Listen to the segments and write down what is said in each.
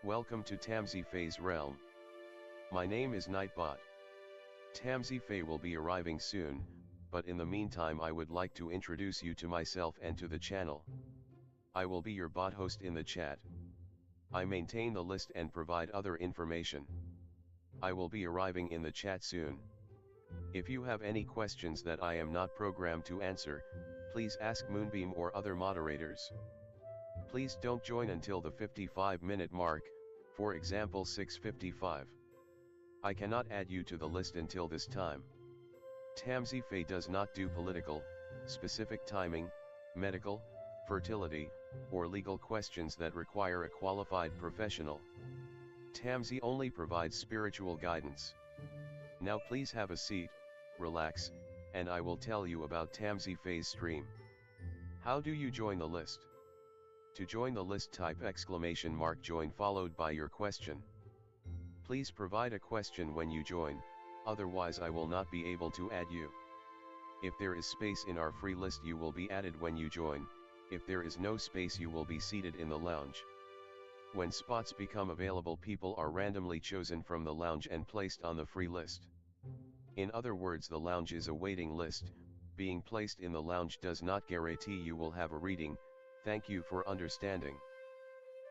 Welcome to Tamsy Fae's realm. My name is Nightbot. Tamsy Fae will be arriving soon, but in the meantime I would like to introduce you to myself and to the channel. I will be your bot host in the chat. I maintain the list and provide other information. I will be arriving in the chat soon. If you have any questions that I am not programmed to answer, please ask Moonbeam or other moderators. Please don't join until the 55-minute mark, for example 6:55. I cannot add you to the list until this time. Tamsy Fae does not do political, specific timing, medical, fertility, or legal questions that require a qualified professional. Tamsy only provides spiritual guidance. Now please have a seat, relax, and I will tell you about Tamsy Fae's stream. How do you join the list? To join the list, type !join followed by your question. Please provide a question when you join, otherwise I will not be able to add you. If there is space in our free list you will be added when you join. If there is no space you will be seated in the lounge. When spots become available, people are randomly chosen from the lounge and placed on the free list. In other words, the lounge is a waiting list. Being placed in the lounge does not guarantee you will have a reading. Thank you for understanding.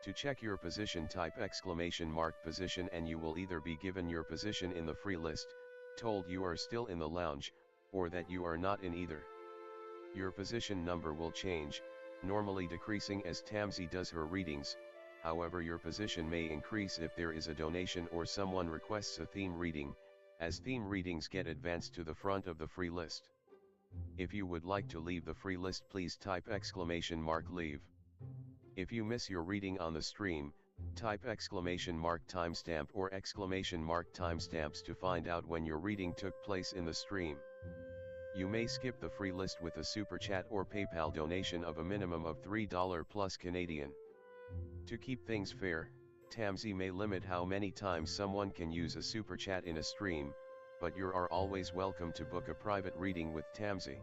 To check your position, type !position and you will either be given your position in the free list, told you are still in the lounge, or that you are not in either. Your position number will change, normally decreasing as Tamsy does her readings. However, your position may increase if there is a donation or someone requests a theme reading, as theme readings get advanced to the front of the free list. If you would like to leave the free list, please type !leave. If you miss your reading on the stream, type !timestamp or !timestamps to find out when your reading took place in the stream. You may skip the free list with a super chat or PayPal donation of a minimum of $3 plus Canadian. To keep things fair, Tamsy may limit how many times someone can use a super chat in a stream, but you are always welcome to book a private reading with Tamsy.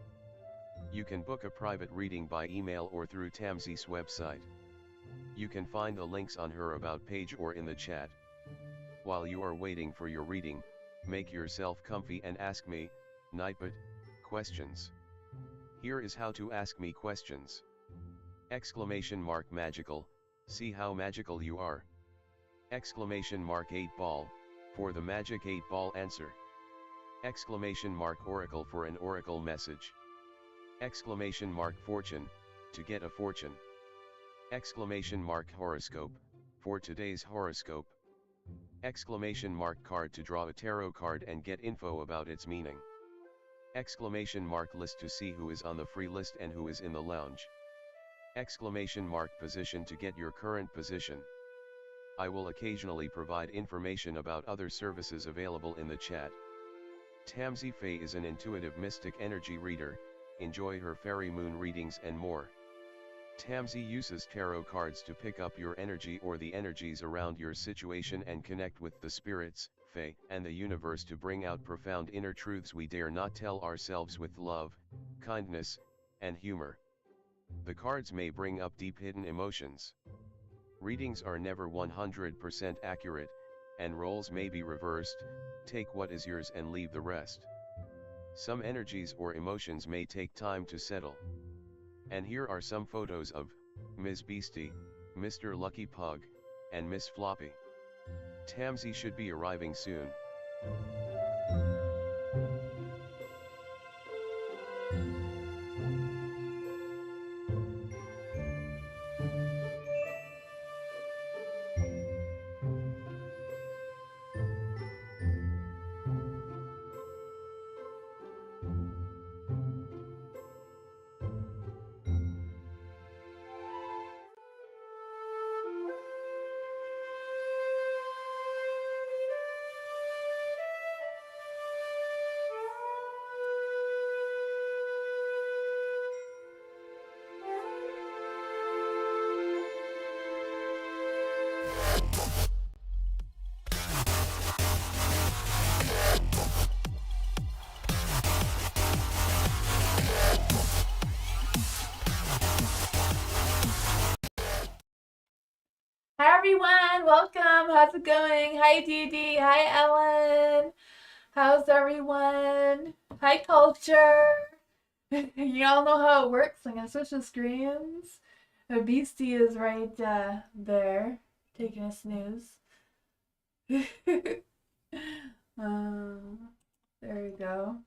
You can book a private reading by email or through Tamsy's website. You can find the links on her about page or in the chat. While you are waiting for your reading, make yourself comfy and ask me, Nightbot, questions. Here is how to ask me questions. !magical, see how magical you are. !8 ball, for the magic 8 ball answer. !oracle for an oracle message. !fortune, to get a fortune. !horoscope, for today's horoscope. !card to draw a tarot card and get info about its meaning. !list to see who is on the free list and who is in the lounge. !position to get your current position. I will occasionally provide information about other services available in the chat. Tamsy Fae is an intuitive mystic energy reader. Enjoy her fairy moon readings and more. Tamsy uses tarot cards to pick up your energy or the energies around your situation and connect with the spirits, Fae, and the universe to bring out profound inner truths we dare not tell ourselves with love, kindness, and humor. The cards may bring up deep hidden emotions. Readings are never 100% accurate, and roles may be reversed. Take what is yours and leave the rest. Some energies or emotions may take time to settle. And here are some photos of Ms. Beastie, Mr. Lucky Pug, and Miss Floppy. Tamsy should be arriving soon. Hi everyone, welcome. How's it going? Hi, Dee Dee. Hi, Ellen. How's everyone? Hi, Culture. You all know how it works. I'm gonna switch the screens. The Beastie is right there, taking a snooze. um, there we go.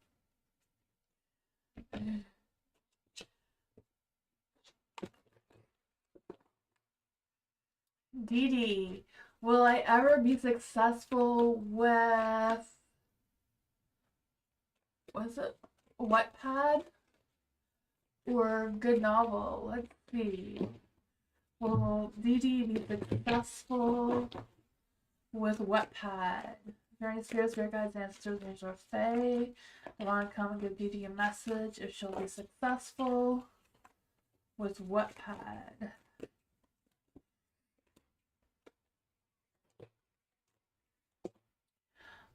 Dee Dee, will I ever be successful with, was it Wattpad or good novel? Let's see. Will Dee Dee be successful with Wattpad? Very spirits, spirit guides, ancestors, angel Fae. I want to come and give Dee Dee a message if she'll be successful with Wattpad.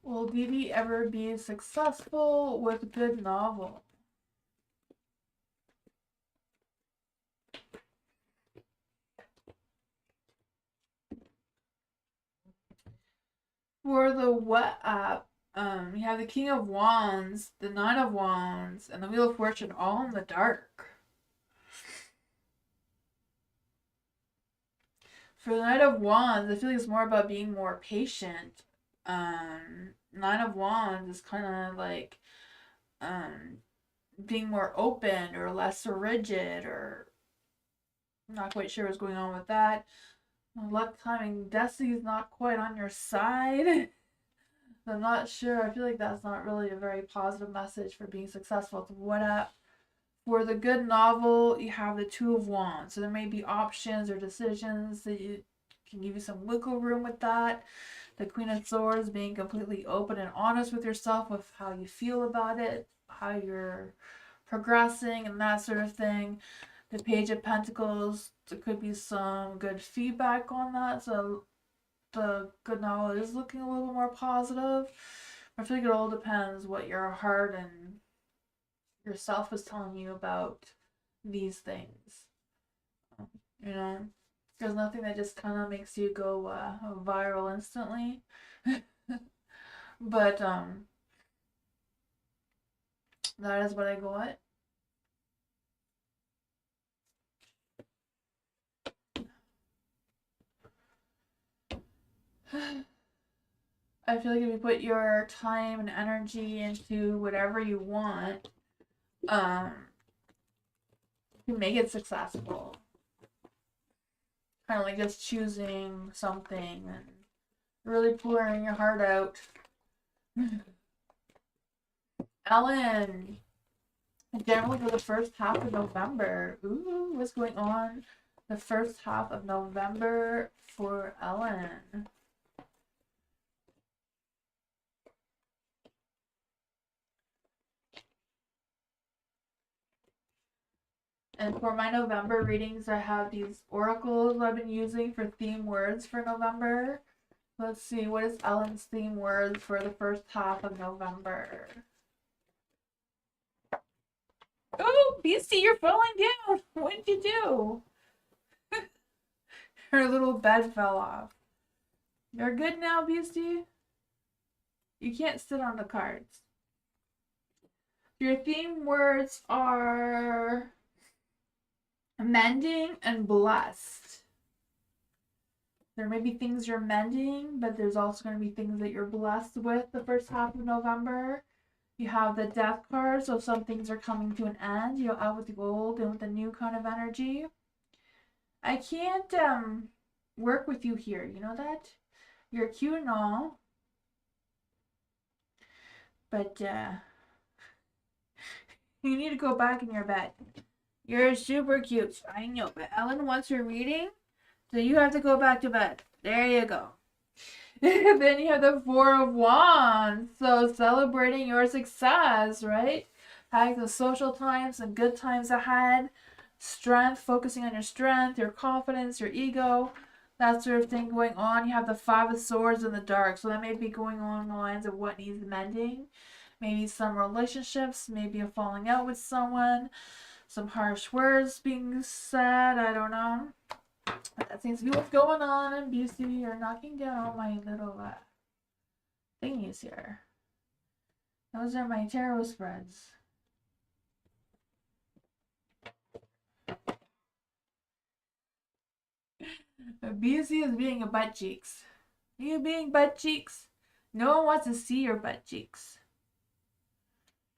Will Dee Dee ever be successful with good novel? For the what app, you have the King of Wands, the Nine of Wands, and the Wheel of Fortune all in the dark. For the Knight of Wands, I feel like it's more about being more patient. Nine of Wands is kind of like being more open or less rigid, or I'm not quite sure what's going on with that. Luck, timing, destiny is not quite on your side. I'm not sure. I feel like that's not really a very positive message for being successful. It's what up. For the good novel, you have the Two of Wands. So there may be options or decisions that you can give you some wiggle room with that. The Queen of Swords, being completely open and honest with yourself with how you feel about it, how you're progressing, and that sort of thing. The Page of Pentacles, there could be some good feedback on that. So the good novel is looking a little more positive. I feel like it all depends what your heart and yourself is telling you about these things. You know, there's nothing that just kind of makes you go viral instantly. But that is what I got. I feel like if you put your time and energy into whatever you want, you can make it successful. Kind of like just choosing something and really pouring your heart out. Ellen, generally for the first half of November. Ooh, what's going on? The first half of November for Ellen. And for my November readings, I have these oracles I've been using for theme words for November. Let's see, what is Ellen's theme words for the first half of November? Oh, Beastie, you're falling down. What did you do? Her little bed fell off. You're good now, Beastie? You can't sit on the cards. Your theme words are mending and blessed. There may be things you're mending, but there's also going to be things that you're blessed with the first half of November. You have the death card, so some things are coming to an end. You're out with the old and with the new kind of energy. I can't work with you here, you know that? You're cute and all. But you need to go back in your bed. You're super cute. I know, but Ellen wants her reading, so you have to go back to bed. There you go. Then you have the Four of Wands. So celebrating your success, right? Having the social times and good times ahead. Strength, focusing on your strength, your confidence, your ego, that sort of thing going on. You have the Five of Swords in the dark. So that may be going on the lines of what needs mending. Maybe some relationships, maybe a falling out with someone, some harsh words being said, I don't know. That seems to be what's going on in BC. You're knocking down all my little thingies here. Those are my tarot spreads. BC is being a butt cheeks. You being butt cheeks? No one wants to see your butt cheeks.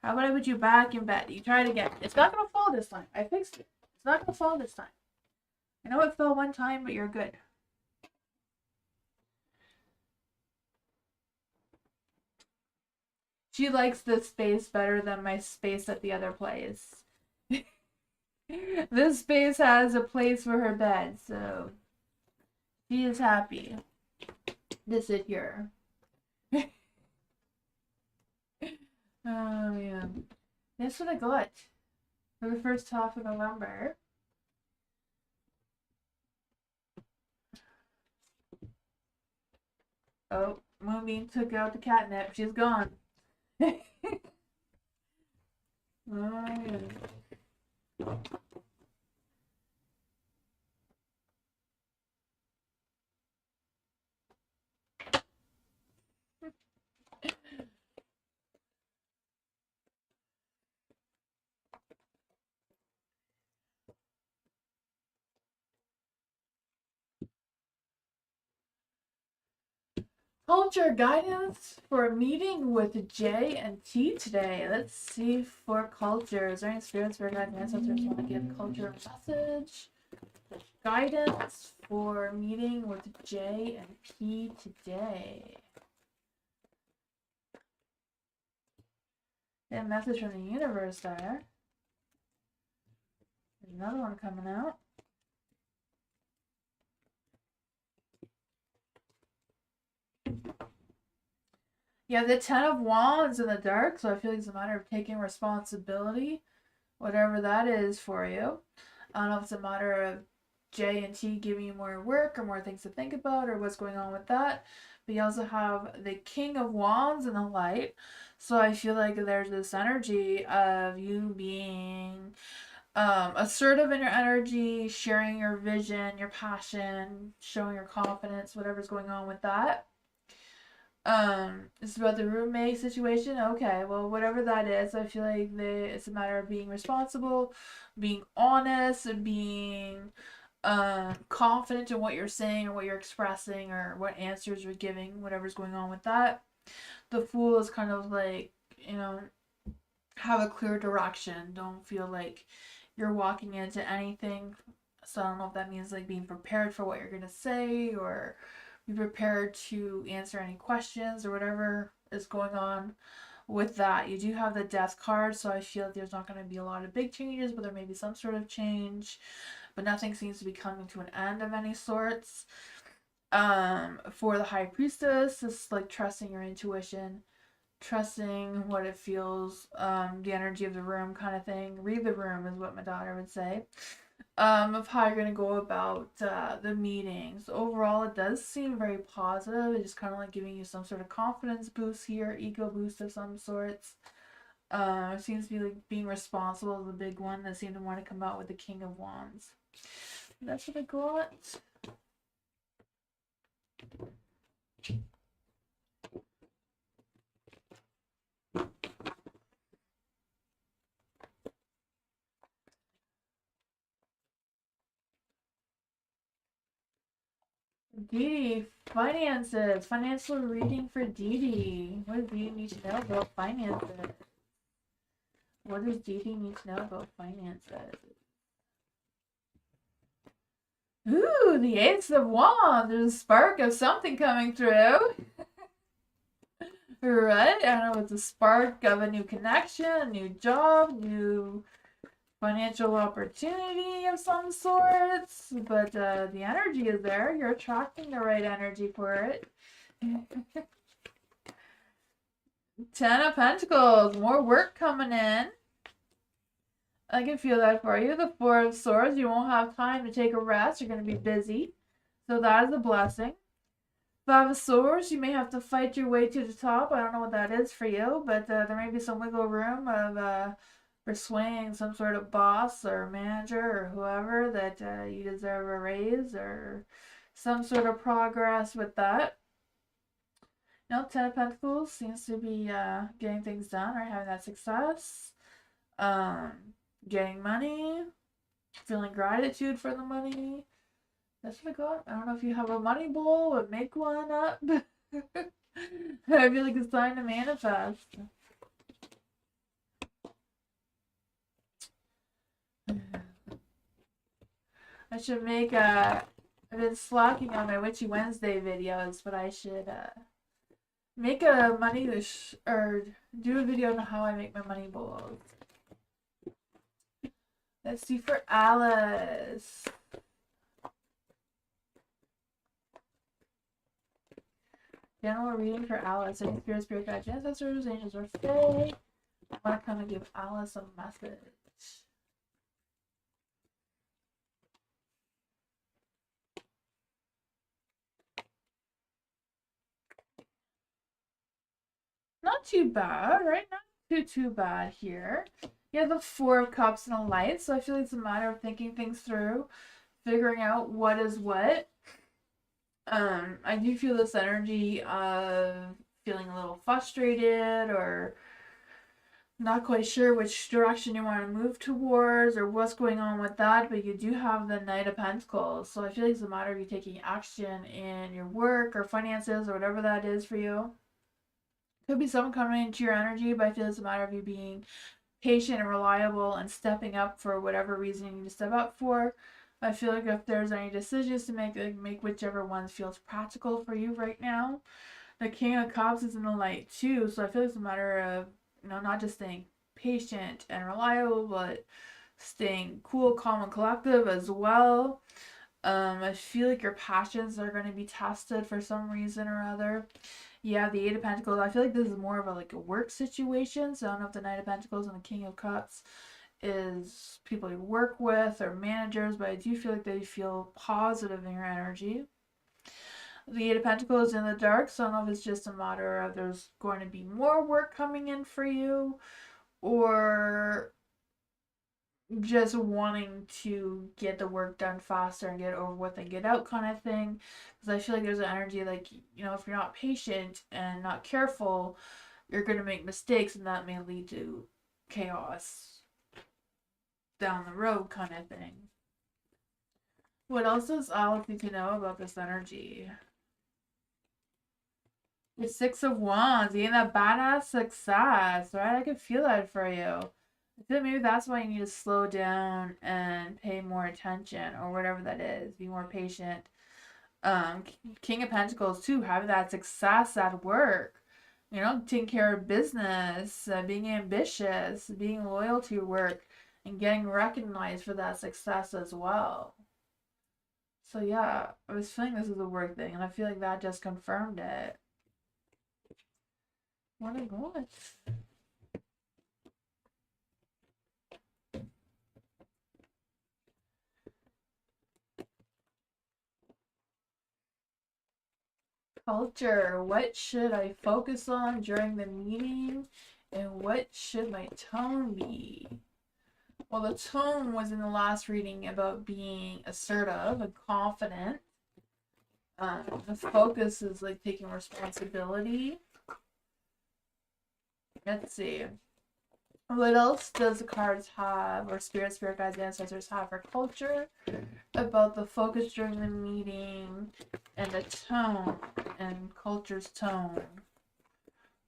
How about I put you back in bed? You try it again. It's not gonna fall this time. I fixed it. It's not gonna fall this time. I know it fell one time, but you're good. She likes this space better than my space at the other place. This space has a place for her bed, so she is happy to sit here. Oh, man. That's what I got for the first half of November. Oh, Moonbeam took out the catnip. She's gone. Oh, yeah. Culture guidance for a meeting with J and T today. Let's see for culture. Is there any spirits or guidance ancestors want to give culture a message? Guidance for meeting with J and P today. A message from the universe there. There's another one coming out. Yeah, the Ten of Wands in the dark, so I feel like it's a matter of taking responsibility, whatever that is for you. I don't know if it's a matter of J and T giving you more work or more things to think about or what's going on with that. But you also have the King of Wands in the light. So I feel like there's this energy of you being assertive in your energy, sharing your vision, your passion, showing your confidence, whatever's going on with that. It's about the roommate situation. Okay, well, whatever that is, I feel like it's a matter of being responsible, being honest, being confident in what you're saying or what you're expressing or what answers you're giving, whatever's going on with that. The Fool is kind of like, have a clear direction. Don't feel like you're walking into anything. So I don't know if that means like being prepared for what you're gonna say or be prepared to answer any questions or whatever is going on with that. You do have the Death card, so I feel like there's not going to be a lot of big changes, but there may be some sort of change. But nothing seems to be coming to an end of any sorts. For the High Priestess, it's like trusting your intuition, trusting what it feels, the energy of the room kind of thing. Read the room is what my daughter would say. Of how you're going to go about the meetings. Overall, it does seem very positive. It's just kind of like giving you some sort of confidence boost here, ego boost of some sorts. It seems to be like being responsible is a big one that seemed to want to come out with the King of Wands. That's what I got. Dee, finances. Financial reading for Dee. What does Dee need to know about finances? What does Dee need to know about finances? Ooh, the Ace of Wands. There's a spark of something coming through. Right? I don't know, it's a spark of a new connection, a new job, new financial opportunity of some sorts. But the energy is there. You're attracting the right energy for it. Ten of Pentacles. More work coming in. I can feel that for you. The Four of Swords. You won't have time to take a rest. You're going to be busy. So that is a blessing. Five of Swords. You may have to fight your way to the top. I don't know what that is for you. But there may be some wiggle room of persuading some sort of boss or manager or whoever that you deserve a raise or some sort of progress with that. Ten of Pentacles seems to be getting things done or having that success. Um, Getting money, feeling gratitude for the money. That's what I got. I don't know if you have a money bowl, but make one up. I feel like it's time to manifest. I should make a. I've been slacking on my Witchy Wednesday videos, but I should make a money or do a video on how I make my money bowls. Let's see for Alice. General reading for Alice. Any spirit guides, ancestors, angels, or fae. I want to kind of give Alice a message. Not too bad, right? Not too bad here. You have the Four of Cups and a Light, so I feel like it's a matter of thinking things through, figuring out what is what. I do feel this energy of feeling a little frustrated or not quite sure which direction you want to move towards or what's going on with that, but you do have the Knight of Pentacles. So I feel like it's a matter of you taking action in your work or finances or whatever that is for you. Could be someone coming into your energy, but I feel it's a matter of you being patient and reliable and stepping up for whatever reason you need to step up for. I feel like if there's any decisions to make, like, make whichever one feels practical for you right now. The King of Cups is in the light too, so I feel like it's a matter of, not just staying patient and reliable, but staying cool, calm, and collective as well. I feel like your passions are going to be tested for some reason or other. Yeah, the Eight of Pentacles. I feel like this is more of a work situation. So I don't know if the Knight of Pentacles and the King of Cups is people you work with or managers, but I do feel like they feel positive in your energy. The Eight of Pentacles in the dark, so I don't know if it's just a matter of there's going to be more work coming in for you, or just wanting to get the work done faster and get it over with and get out kind of thing. Because I feel like there's an energy like, if you're not patient and not careful, you're going to make mistakes and that may lead to chaos down the road kind of thing. What else does Alice need to know about this energy? The Six of Wands, you getting that badass success, right? I can feel that for you. I feel maybe that's why you need to slow down and pay more attention or whatever that is. Be more patient. King of Pentacles too, having that success at work. Taking care of business, being ambitious, being loyal to your work, and getting recognized for that success as well. So yeah, I was feeling this is a work thing, and I feel like that just confirmed it. What a god. Culture. What should I focus on during the meeting? And what should my tone be? Well, the tone was in the last reading about being assertive and confident. The focus is like taking responsibility. Let's see. What else does the cards have, or spirit guides, ancestors have for culture? About the focus during the meeting and the tone and culture's tone.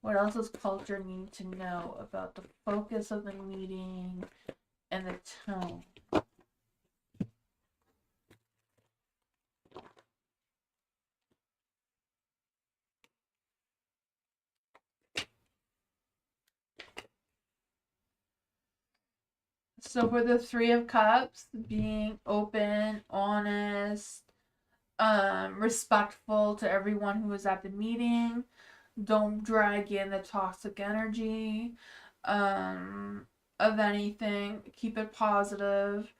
What else does culture need to know about the focus of the meeting and the tone? So for the Three of Cups, being open, honest, respectful to everyone who was at the meeting. Don't drag in the toxic energy of anything. Keep it positive.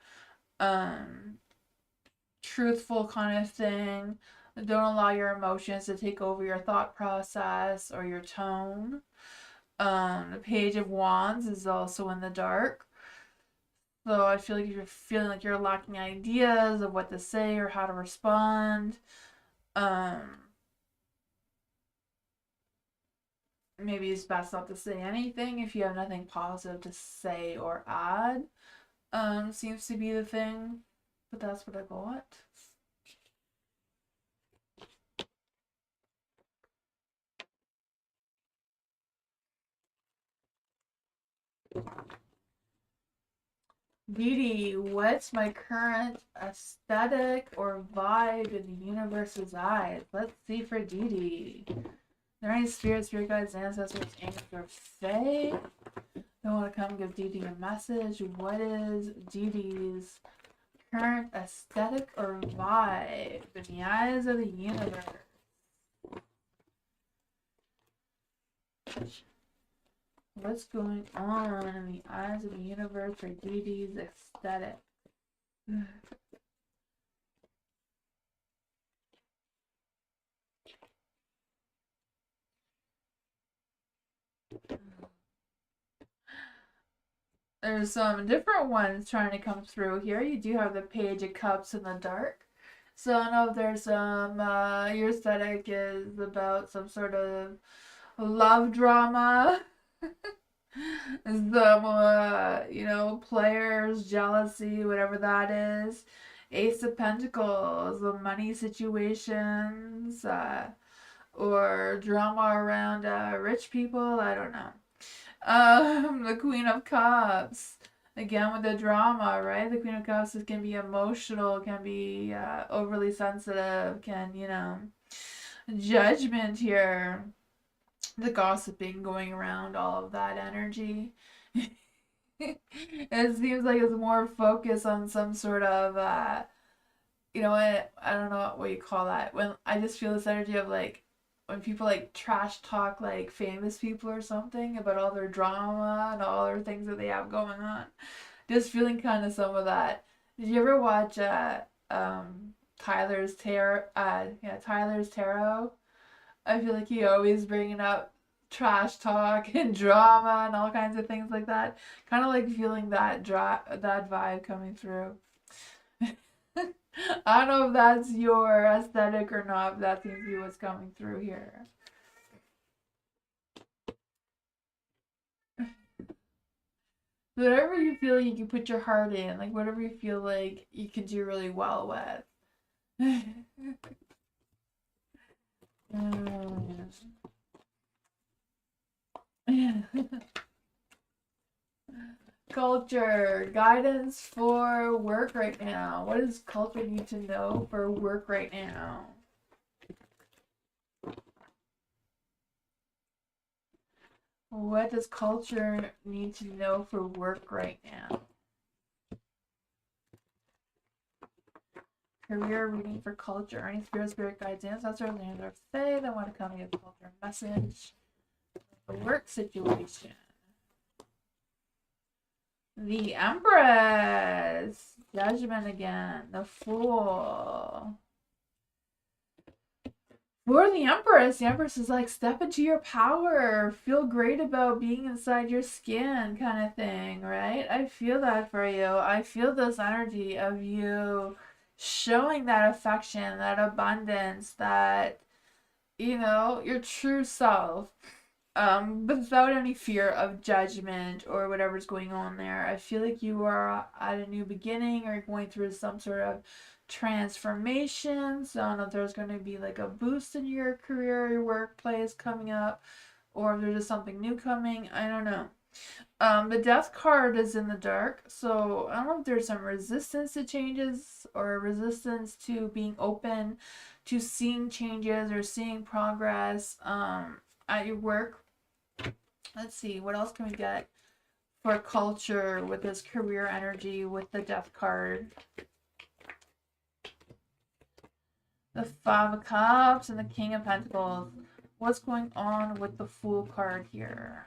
Truthful kind of thing. Don't allow your emotions to take over your thought process or your tone. The Page of Wands is also in the dark. So I feel like if you're feeling like you're lacking ideas of what to say or how to respond, um, maybe it's best not to say anything if you have nothing positive to say or add. Seems to be the thing, but that's what I got. Didi, what's my current aesthetic or vibe in the universe's eyes? Let's see for Didi. Are there any spirit guides, ancestors, angels, or fae? They want to come give Didi a message. What is Didi's current aesthetic or vibe in the eyes of the universe? What's going on in the eyes of the universe for Didi's aesthetic? There's some different ones trying to come through here. You do have the Page of Cups in the dark. So I don't know if there's some, your aesthetic is about some sort of love drama. Some, players, jealousy, whatever that is. Ace of Pentacles, the money situations, or drama around rich people. I don't know. The Queen of Cups. Again with the drama, right? The Queen of Cups can be emotional, can be overly sensitive, can, judgment here. The gossiping going around, all of that energy. It seems like it's more focused on some sort of, I don't know what you call that. When I just feel this energy of like, when people like trash talk like famous people or something about all their drama and all their things that they have going on. Just feeling kind of some of that. Did you ever watch Tyler's Tarot? Tyler's Tarot. I feel like he always bringing up trash talk and drama and all kinds of things like that. Kind of like feeling that that vibe coming through. I don't know if that's your aesthetic or not, but that seems to be what's coming through here. Whatever you feel you can put your heart in, like whatever you feel like you can do really well with. Culture guidance for work right now. What does culture need to know for work right now? What does culture need to know for work right now? Career reading for culture. Any spirit guides, ancestors, and their fae that want to come and give culture a message. The work situation. The Empress. Judgment again. The Fool. For the Empress is like, step into your power. Feel great about being inside your skin kind of thing, right? I feel that for you. I feel this energy of you showing that affection, that abundance, that, your true self. But without any fear of judgment or whatever's going on there. I feel like you are at a new beginning or going through some sort of transformation. So I don't know if there's going to be like a boost in your career, your workplace coming up, or if there's just something new coming. I don't know. The death card is in the dark, so I don't know if there's some resistance to changes or resistance to being open to seeing changes or seeing progress at your work. Let's see, what else can we get for culture with this career energy with the death card? The Five of Cups and the King of Pentacles. What's going on with the Fool card here?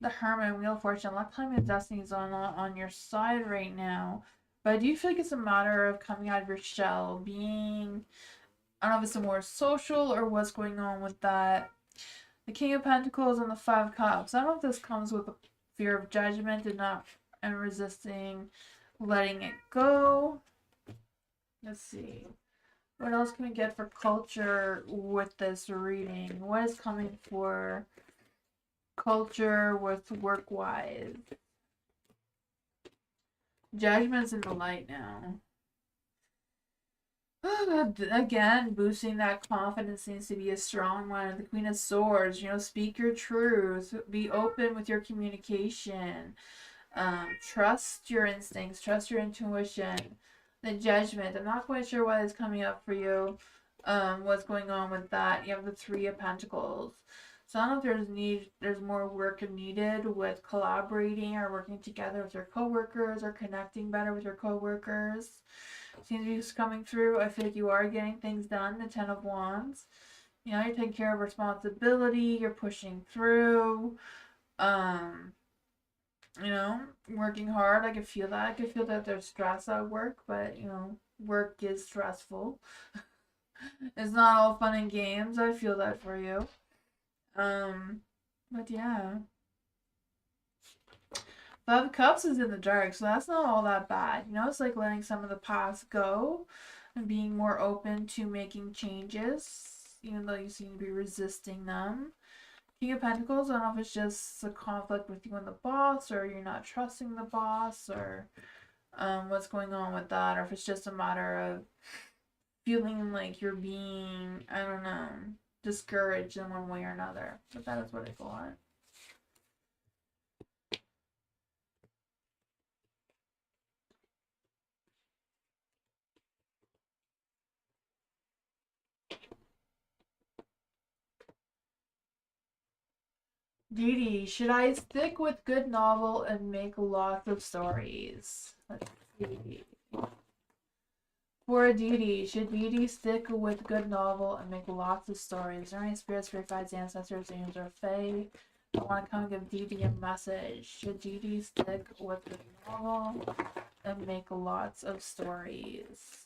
The Hermit, Wheel of Fortune. Luck, time, and destiny is on your side right now. But I do feel like it's a matter of coming out of your shell, being, I don't know if it's more social or what's going on with that. The King of Pentacles and the Five of Cups. I don't know if this comes with a fear of judgment and not and resisting letting it go. Let's see. What else can we get for culture with this reading? What is coming for culture with work-wise? Judgment's in the light now. Again, boosting that confidence needs to be a strong one. The Queen of Swords, speak your truth. Be open with your communication. Trust your instincts. Trust your intuition. The Judgment. I'm not quite sure what is coming up for you. What's going on with that? You have the Three of Pentacles. So I don't know if there's more work needed with collaborating or working together with your coworkers or connecting better with your coworkers. Seems to be coming through. I feel like you are getting things done. The Ten of Wands. You're taking care of responsibility. You're pushing through. Working hard. I can feel that. I can feel that there's stress at work, but work is stressful. It's not all fun and games. I feel that for you. But yeah. Five of Cups is in the dark, so that's not all that bad. It's like letting some of the past go and being more open to making changes, even though you seem to be resisting them. King of Pentacles, I don't know if it's just a conflict with you and the boss, or you're not trusting the boss, or what's going on with that, or if it's just a matter of feeling like you're being, I don't know, discouraged in one way or another. But that is what I got. Dee, should I stick with good novel and make lots of stories? Let's see. For Dee, should Dee stick with good novel and make lots of stories? Is there any spirits, spirit guides, ancestors, angels, or fae that want to come give Dee a message? Should Dee stick with good novel and make lots of stories?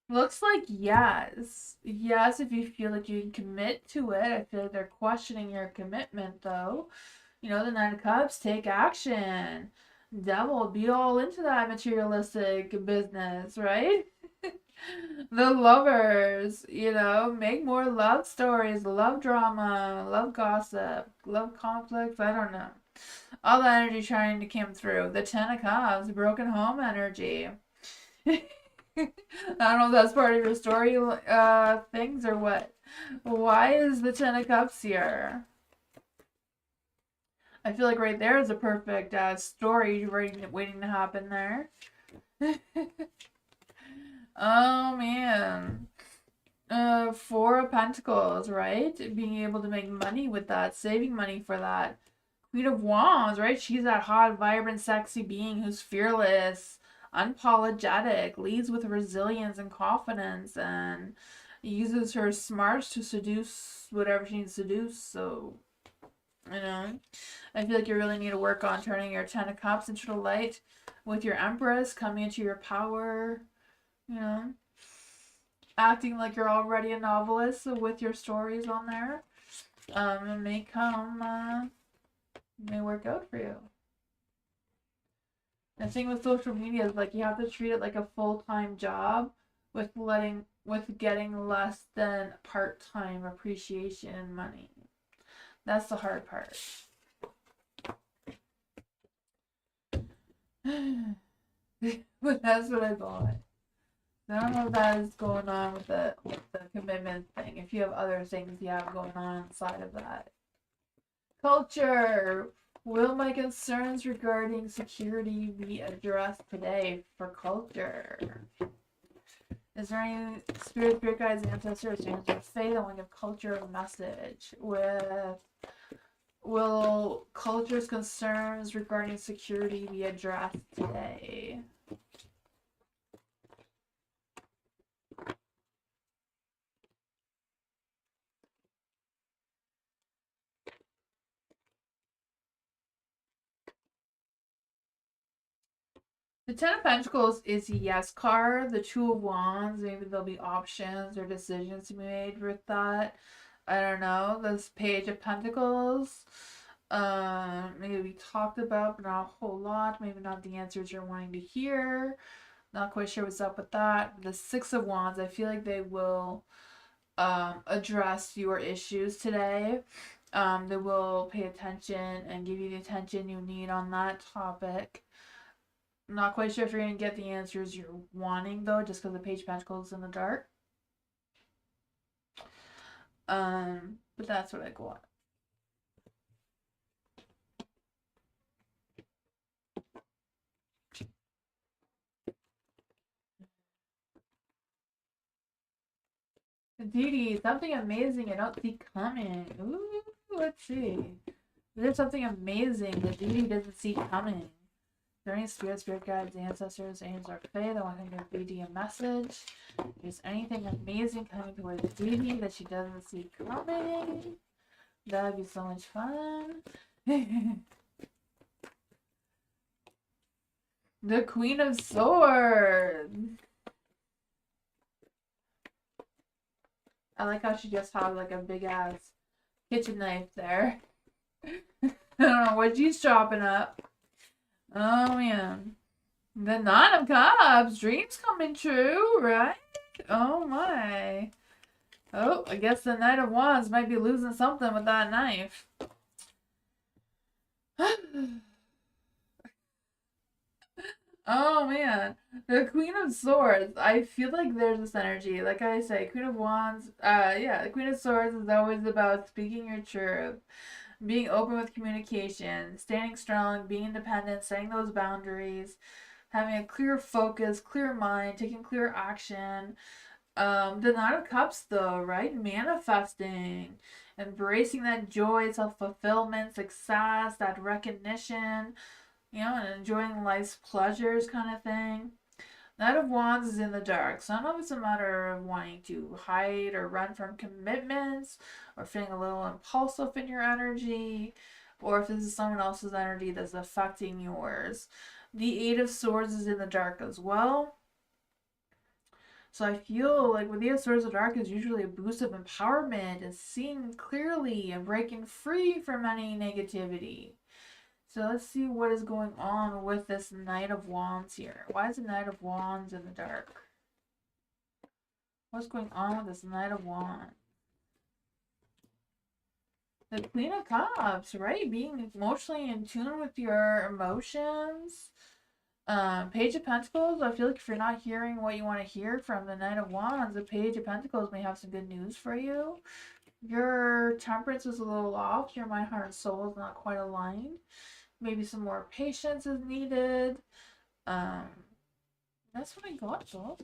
Looks like yes. Yes, if you feel like you can commit to it. I feel like they're questioning your commitment, though. The Nine of Cups, take action. Devil, be all into that materialistic business, right? The Lovers, make more love stories, love drama, love gossip, love conflicts. I don't know. All the energy trying to come through. The Ten of Cups, broken home energy. I don't know if that's part of your story things or what. Why is the Ten of Cups here? I feel like right there is a perfect story waiting to happen there. Oh man. Four of Pentacles, right? Being able to make money with that, saving money for that. Queen of Wands, right? She's that hot, vibrant, sexy being who's fearless, unapologetic, leads with resilience and confidence, and uses her smarts to seduce whatever she needs to seduce. So, I feel like you really need to work on turning your Ten of Cups into the light with your Empress, coming into your power, acting like you're already a novelist with your stories on there. It may work out for you. The thing with social media is like you have to treat it like a full-time job with getting less than part-time appreciation and money. That's the hard part. But that's what I got. I don't know if that is going on with the commitment thing. If you have other things you have going on inside of that. Culture. Will my concerns regarding security be addressed today for culture? Is there any spirit guides, ancestors, angels, or fae that want to give culture a message? Will culture's concerns regarding security be addressed today? The Ten of Pentacles is a yes card. The Two of Wands, maybe there'll be options or decisions to be made with that. I don't know, this Page of Pentacles. Maybe we talked about, but not a whole lot. Maybe not the answers you're wanting to hear. Not quite sure what's up with that. The Six of Wands, I feel like they will address your issues today. They will pay attention and give you the attention you need on that topic. Not quite sure if you're going to get the answers you're wanting, though, just because the Page of Pentacles is in the dark. But that's what I got. Dee, something amazing I don't see coming. Ooh, let's see. There's something amazing that Dee doesn't see coming. Is there any spirit guides, ancestors, angels, or fae that want to give Dee a message? Is anything amazing coming towards Dee that she doesn't see coming? That would be so much fun. The Queen of Swords. I like how she just had like a big ass kitchen knife there. I don't know what she's chopping up. Oh man. The Nine of Cups. Dreams coming true, right? Oh my. Oh, I guess the Knight of Wands might be losing something with that knife. Oh man, the Queen of Swords. I feel like there's this energy. Like I say, Queen of Wands. Yeah, the Queen of Swords is always about speaking your truth, being open with communication, standing strong, being independent, setting those boundaries, having a clear focus, clear mind, taking clear action. The Nine of Cups, though, right? Manifesting, embracing that joy, self fulfillment, success, that recognition, and enjoying life's pleasures kind of thing. Knight of Wands is in the dark, so I don't know if it's a matter of wanting to hide or run from commitments, or feeling a little impulsive in your energy, or if this is someone else's energy that's affecting yours. The Eight of Swords is in the dark as well. So I feel like with the Eight of Swords, the dark is usually a boost of empowerment and seeing clearly and breaking free from any negativity. So let's see what is going on with this Knight of Wands here. Why is the Knight of Wands in the dark? What's going on with this Knight of Wands? The Queen of Cups, right? Being emotionally in tune with your emotions. Page of Pentacles, I feel like if you're not hearing what you want to hear from the Knight of Wands, the Page of Pentacles may have some good news for you. Your temperance is a little off. Your mind, heart, and soul is not quite aligned. Maybe some more patience is needed. That's what I got, though.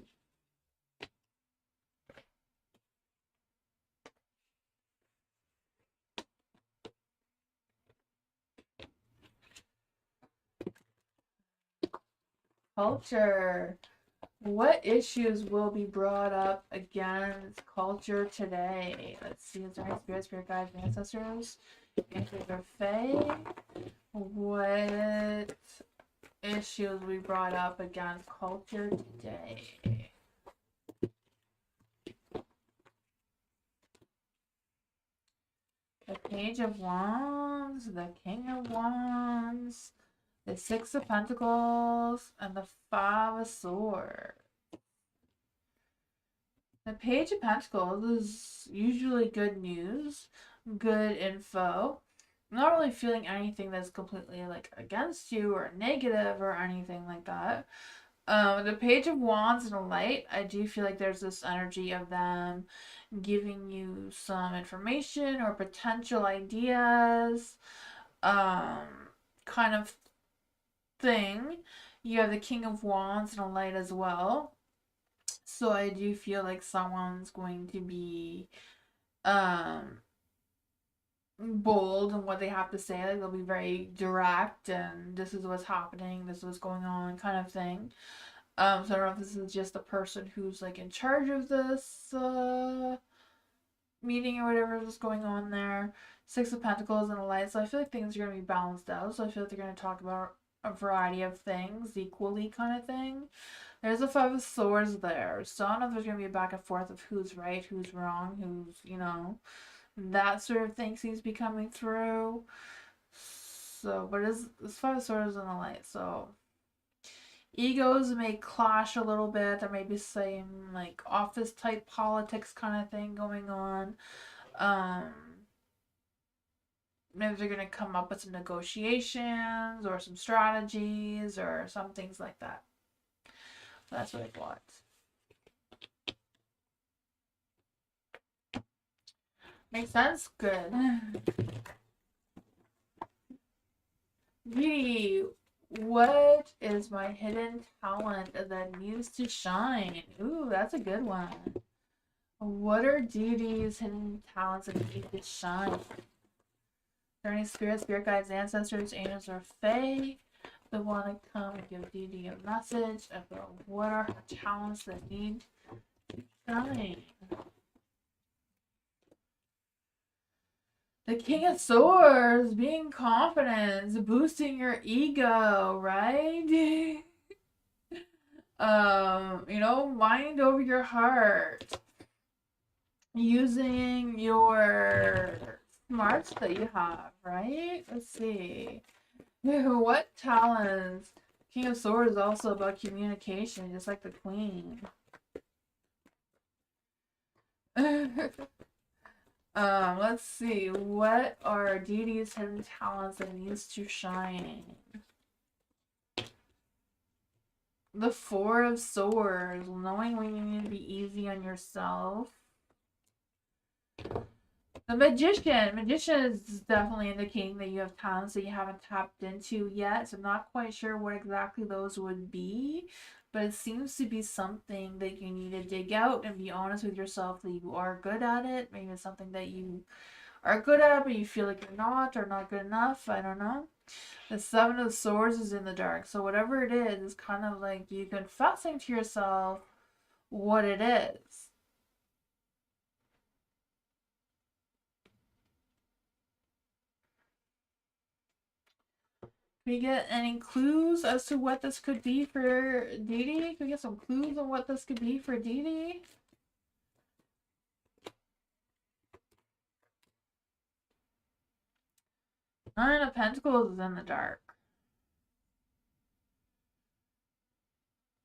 Culture. What issues will be brought up against culture today? Let's see. Is there any spirit guides, and ancestors? Answers are Fae. What issues we brought up against culture today? The Page of Wands, the King of Wands, the Six of Pentacles, and the Five of Swords. The Page of Pentacles is usually good news, good info. I'm not really feeling anything that's completely like against you or negative or anything like that. The Page of Wands and the Light, I do feel like there's this energy of them giving you some information or potential ideas, kind of thing. You have the King of Wands and a Light as well. So I do feel like someone's going to be bold in what they have to say. Like they'll be very direct and this is what's happening, this is what's going on kind of thing. So I don't know if this is just the person who's like in charge of this meeting or whatever is going on there. Six of Pentacles and a Light. So I feel like things are going to be balanced out. So I feel like they're going to talk about a variety of things equally kind of thing. There's a Five of Swords there. So I don't know if there's going to be a back and forth of who's right, who's wrong, who's, That sort of thing seems to be coming through. So, but it's 5 of Swords in the light. So, egos may clash a little bit. There may be some like office type politics kind of thing going on. Um, Maybe they're gonna come up with some negotiations or some strategies or some things like that. So that's what I thought. Makes sense? Good. Gee, what is my hidden talent that needs to shine? Ooh, that's a good one. What are Dee hidden talents that need to shine? Are there any spirits, spirit guides, ancestors, angels, or fae that want to come and give Dee a message about what are her talents that need to shine? The King of Swords, being confident, boosting your ego, right? Mind over your heart. Using your smarts that you have, right? Let's see. What talents? King of Swords is also about communication, just like the Queen. Let's see. What are Didi's hidden talents that needs to shine? The Four of Swords, knowing when you need to be easy on yourself. The Magician. Magician is definitely indicating that you have talents that you haven't tapped into yet. So I'm not quite sure what exactly those would be. But it seems to be something that you need to dig out and be honest with yourself that you are good at it. Maybe it's something that you are good at, but you feel like you're not or not good enough. I don't know. The Seven of Swords is in the dark. So whatever it is kind of like you confessing to yourself what it is. Can we get any clues as to what this could be for Dee? Can we get some clues on what this could be for Dee? Nine of Pentacles is in the dark.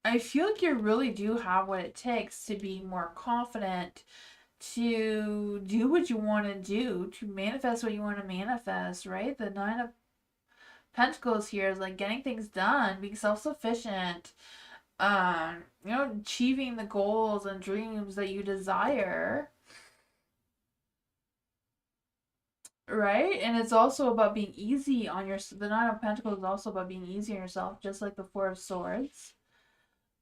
I feel like you really do have what it takes to be more confident, to do what you want to do, to manifest what you want to manifest, right? The Nine of Pentacles here is like getting things done, being self-sufficient, achieving the goals and dreams that you desire. Right? And it's also about being easy on your. The Nine of Pentacles is also about being easy on yourself, just like the Four of Swords.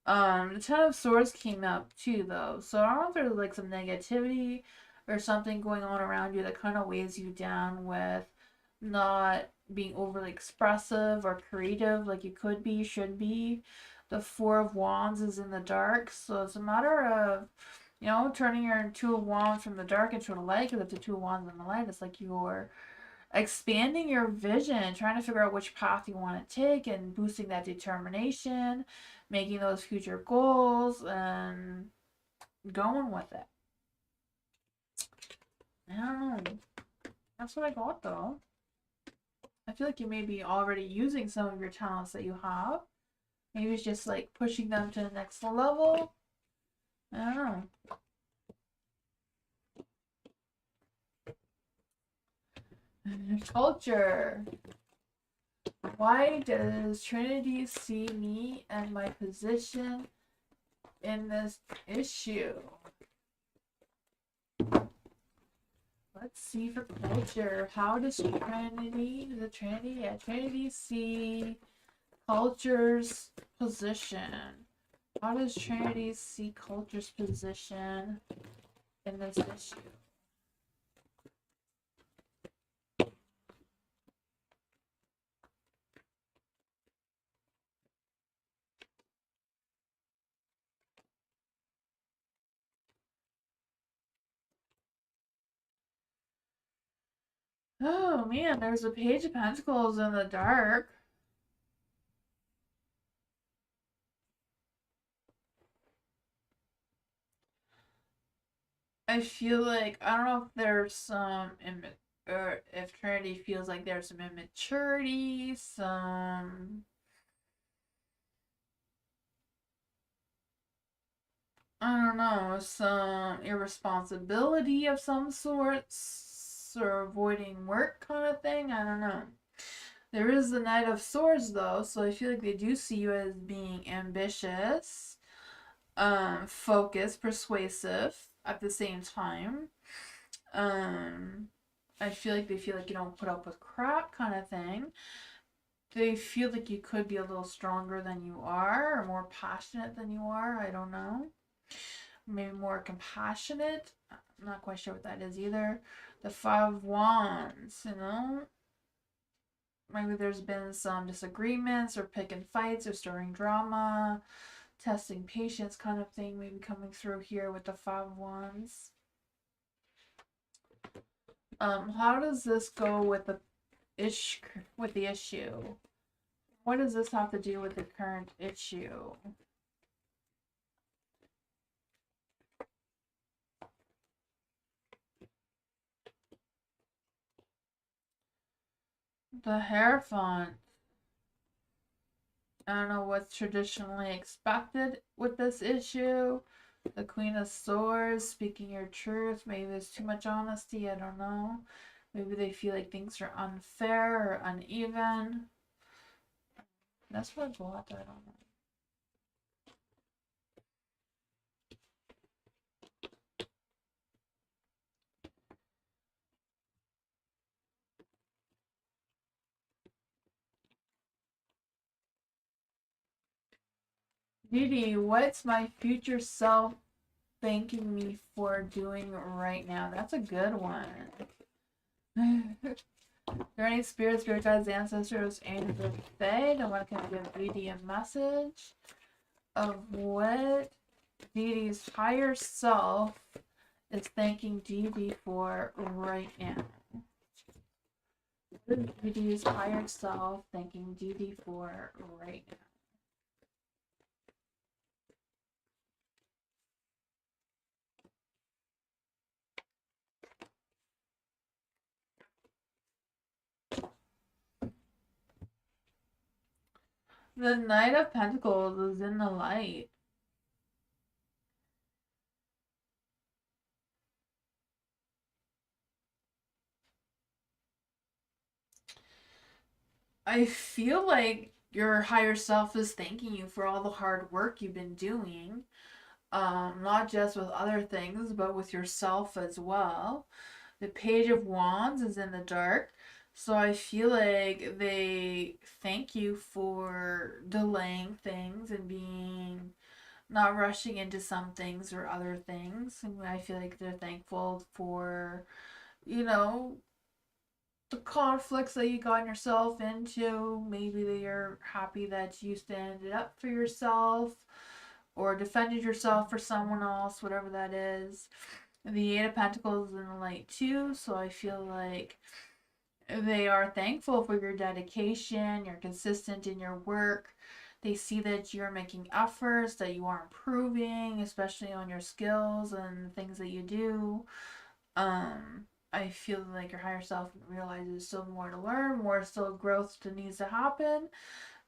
The Ten of Swords came up too, though. So I don't know if there's like some negativity or something going on around you that kind of weighs you down with not being overly expressive or creative like you could be, should be. The Four of Wands is in the dark, so it's a matter of, turning your Two of Wands from the dark into the light, because if the Two of Wands in the light, it's like you're expanding your vision, trying to figure out which path you want to take and boosting that determination, making those future goals and going with it. I don't know. That's what I got though. I feel like you may be already using some of your talents that you have. Maybe it's just like pushing them to the next level. I don't know. Culture. Why does Trinity see me and my position in this issue? Let's see for culture. How does Trinity see culture's position? How does Trinity see culture's position in this issue? Oh man, there's a Page of Pentacles in the dark. I feel like, I don't know if there's some, or if Trinity feels like there's some immaturity, some, I don't know, some irresponsibility of some sorts, or avoiding work kind of thing. I don't know. There is the Knight of Swords though, so I feel like they do see you as being ambitious, focused, persuasive at the same time. Um, I feel like they feel like you don't put up with crap kind of thing. They feel like you could be a little stronger than you are, or more passionate than you are. I don't know. Maybe more compassionate. I'm not quite sure what that is either. The Five of Wands, you know? Maybe there's been some disagreements or picking fights or stirring drama, testing patience kind of thing, maybe coming through here with the Five of Wands. How does this go with the issue? What does this have to do with the current issue? The Hierophant. I don't know what's traditionally expected with this issue. The Queen of Swords, speaking your truth. Maybe there's too much honesty. I don't know. Maybe they feel like things are unfair or uneven. That's what I got. I don't know. Didi, what's my future self thanking me for doing right now? That's a good one. Are there any spirits, spirit guides, ancestors, angels, or fae that want to give Didi a message of what Didi's higher self is thanking Didi for right now? What is Didi's higher self thanking Didi for right now? The Knight of Pentacles is in the light. I feel like your higher self is thanking you for all the hard work you've been doing. Not just with other things, but with yourself as well. The Page of Wands is in the dark. So I feel like they thank you for delaying things and being not rushing into some things or other things. And I feel like they're thankful for, you know, the conflicts that you got yourself into. Maybe they are happy that you standed up for yourself or defended yourself for someone else, whatever that is. The Eight of Pentacles is in the light too, so I feel like they are thankful for your dedication, you're consistent in your work. They see that you're making efforts, that you are improving, especially on your skills and things that you do. I feel like your higher self realizes there's still more to learn, more still growth that needs to happen.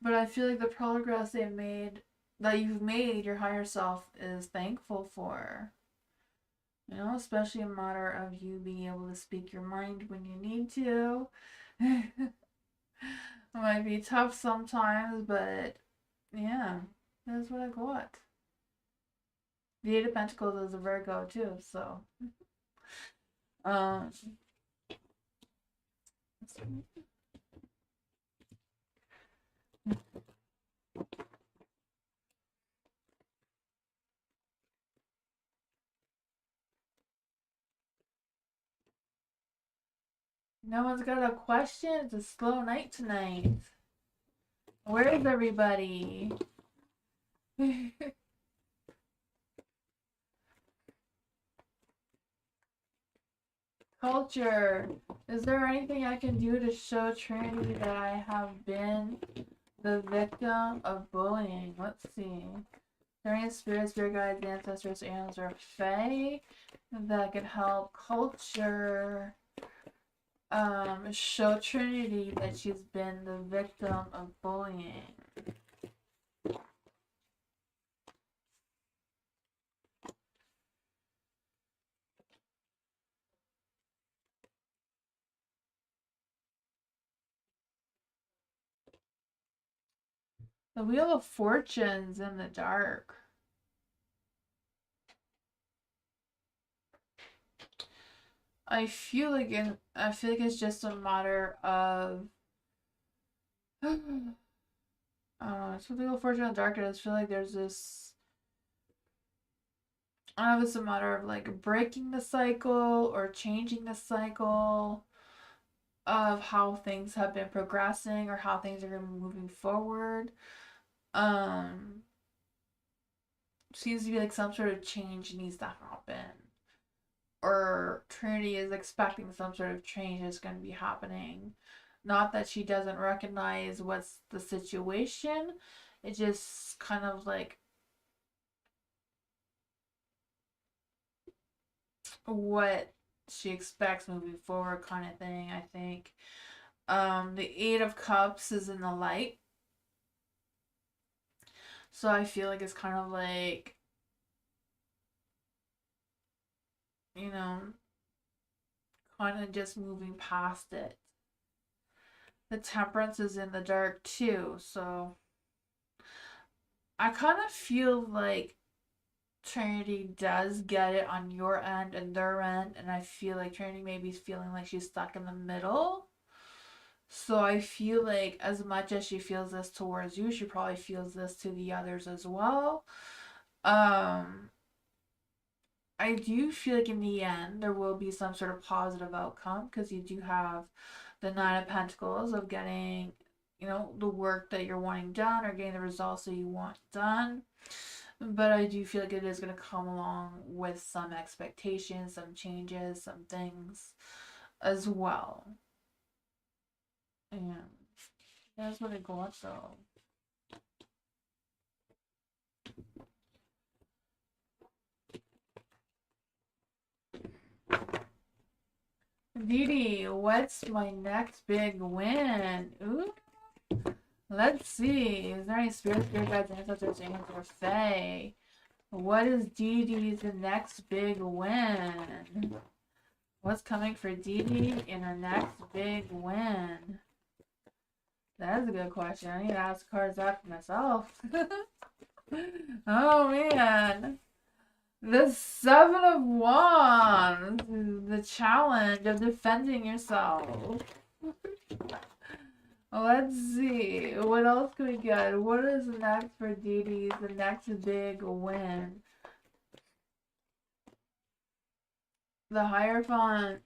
But I feel like the progress that you've made, your higher self is thankful for. You know, especially a matter of you being able to speak your mind when you need to. It might be tough sometimes, but yeah, that's what I got. The Eight of Pentacles is a Virgo too, so um no one's got a question. It's a slow night tonight. Where's everybody? Culture. Is there anything I can do to show Trinity that I have been the victim of bullying? Let's see. there any spirits, spirit guides, ancestors, animals, or fae that could help culture show Trinity that she's been the victim of bullying? The Wheel of Fortune's in the dark. I feel like it's just a matter of it's the Wheel of Fortune in the dark. I just feel like there's this. I don't know if it's a matter of like breaking the cycle or changing the cycle of how things have been progressing or how things are moving forward. Um, seems to be like some sort of change needs to happen, or Trinity is expecting some sort of change is going to be happening. Not that she doesn't recognize what's the situation, it just kind of like what she expects moving forward, kind of thing, I think. The Eight of Cups is in the light. So I feel like it's kind of like, you know, kind of just moving past it. The Temperance is in the dark too, so I kind of feel like Trinity does get it on your end and their end, and I feel like Trinity maybe is feeling like she's stuck in the middle. So I feel like as much as she feels this towards you, she probably feels this to the others as well. Um, I do feel like in the end there will be some sort of positive outcome because you do have the Nine of Pentacles of getting, the work that you're wanting done or getting the results that you want done. But I do feel like it is going to come along with some expectations, some changes, some things as well. And that's what I got though. Didi, what's my next big win? Ooh. Let's see. Is there any spirit guides, ancestors, angels, or fae? What is Didi's next big win? What's coming for Didi in her next big win? That is a good question. I need to ask cards that for myself. Oh man. The Seven of Wands. The challenge of defending yourself. Let's see. What else can we get? What is next for Didi's the next big win? The Hierophant.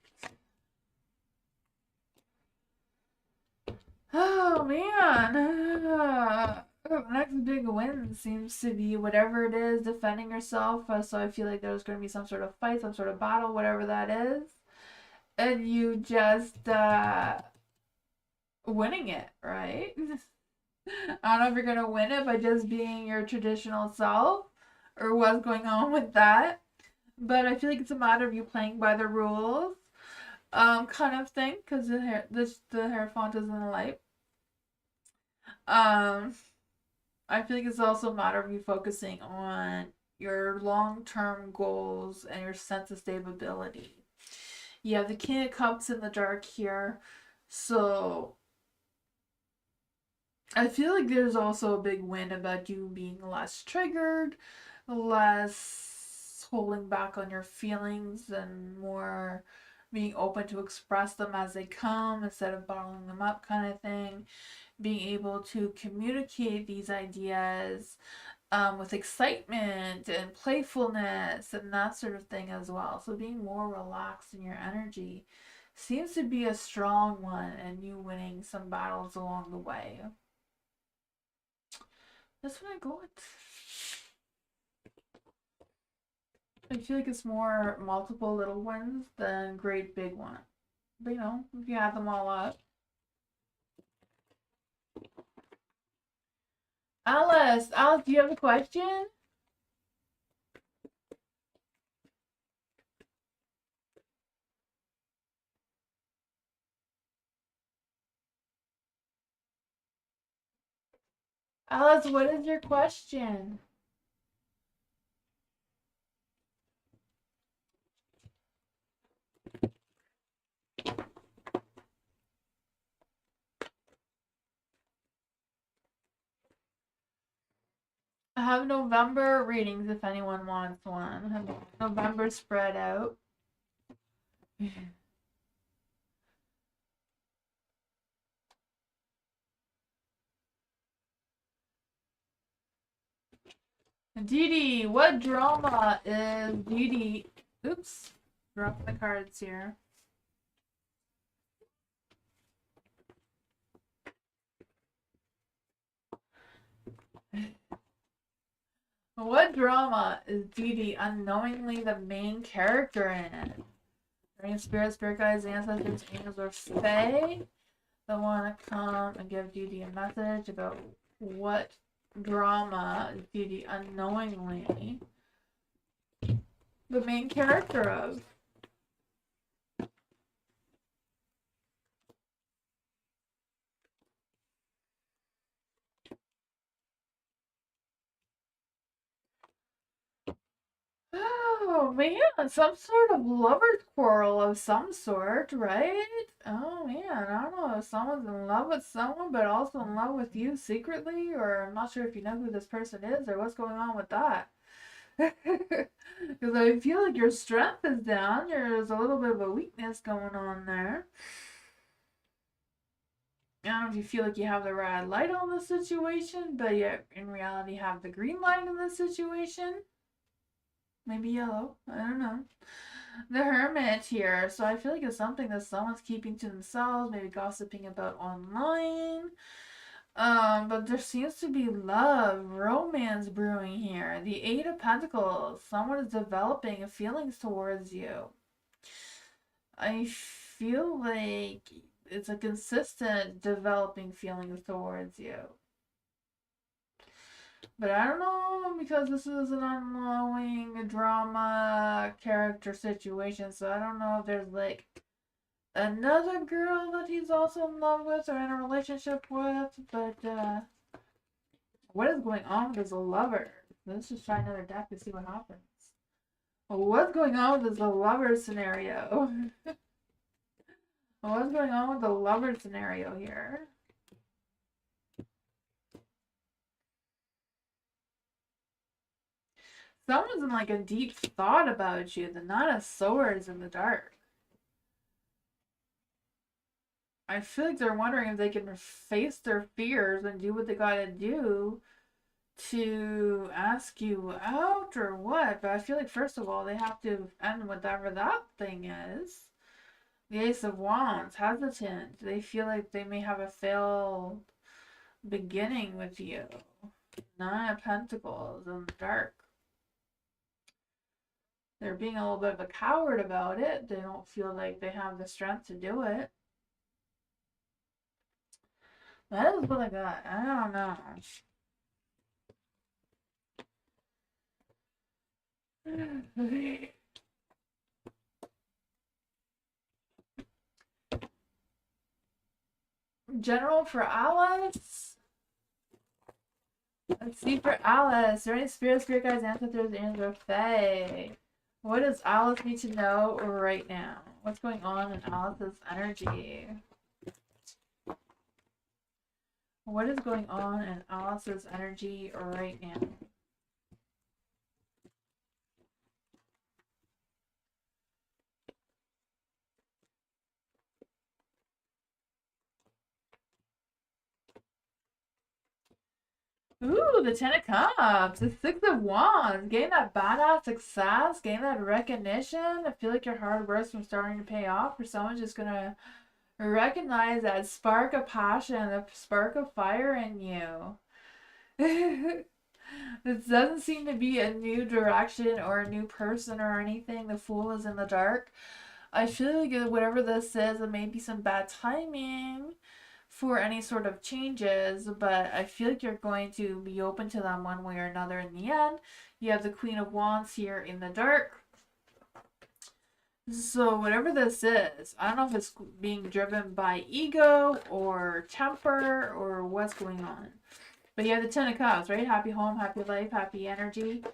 Oh man. Next big win seems to be whatever it is, defending yourself. So I feel like there's going to be some sort of fight, some sort of battle, whatever that is. And you just winning it, right? I don't know if you're going to win it by just being your traditional self or what's going on with that. But I feel like it's a matter of you playing by the rules, kind of thing, because the Hierophant is in the light. I feel like it's also a matter of you focusing on your long-term goals and your sense of stability. You have the King of Cups in the dark here, so I feel like there's also a big win about you being less triggered, less holding back on your feelings, and more being open to express them as they come instead of bottling them up, kind of thing. Being able to communicate these ideas with excitement and playfulness and that sort of thing as well. So being more relaxed in your energy seems to be a strong one, and you winning some battles along the way. That's what I go with. I feel like it's more multiple little ones than great big one. But if you add them all up. Alice, do you have a question? Alice, what is your question? I have November readings if anyone wants one. I have November spread out. Dee Dee, what drama is Dee Dee? Oops, dropped the cards here. What drama is Dee Dee unknowingly the main character in? Any spirit guides, ancestors, angels, or fae that want to come and give Dee Dee a message about what drama is Dee Dee unknowingly the main character of? Oh man, some sort of lover's quarrel of some sort, right? Oh man, I don't know if someone's in love with someone but also in love with you secretly, or I'm not sure if you know who this person is or what's going on with that. Because I feel like your strength is down, there's a little bit of a weakness going on there. I don't know if you feel like you have the red light on the situation, but yet in reality have the green light in the situation. Maybe yellow. I don't know. The Hermit here. So I feel like it's something that someone's keeping to themselves, maybe gossiping about online. But there seems to be love, romance brewing here. The Eight of Pentacles. Someone is developing feelings towards you. I feel like it's a consistent developing feelings towards you. But I don't know, because this is an unknowing drama character situation, so I don't know if there's like another girl that he's also in love with or in a relationship with, but what is going on with his lover? Let's just try another deck to see what happens. What's going on with this lover scenario? What's going on with the lover scenario here? Someone's in like a deep thought about you. The Nine of Swords in the dark. I feel like they're wondering if they can face their fears and do what they gotta do to ask you out or what. But I feel like first of all they have to end whatever that thing is. The Ace of Wands, hesitant. They feel like they may have a failed beginning with you. Nine of Pentacles in the dark. They're being a little bit of a coward about it. They don't feel like they have the strength to do it. That is what I got. I don't know. General for Alice. Let's see for Alice. Are there any spirit guides, ancestors, angels, or fae? What does Alice need to know right now? What's going on in Alice's energy? What is going on in Alice's energy right now? Ooh, the Ten of Cups, the Six of Wands, getting that badass success, getting that recognition. I feel like your hard work's starting to pay off, or someone's just gonna recognize that spark of passion, the spark of fire in you. This doesn't seem to be a new direction or a new person or anything. The Fool is in the dark. I feel like whatever this is, it may be some bad timing for any sort of changes, but I feel like you're going to be open to them one way or another in the end. You have the Queen of Wands here in the dark. So whatever this is, I don't know if it's being driven by ego or temper or what's going on. But you have the Ten of Cups, right? Happy home, happy life, happy energy.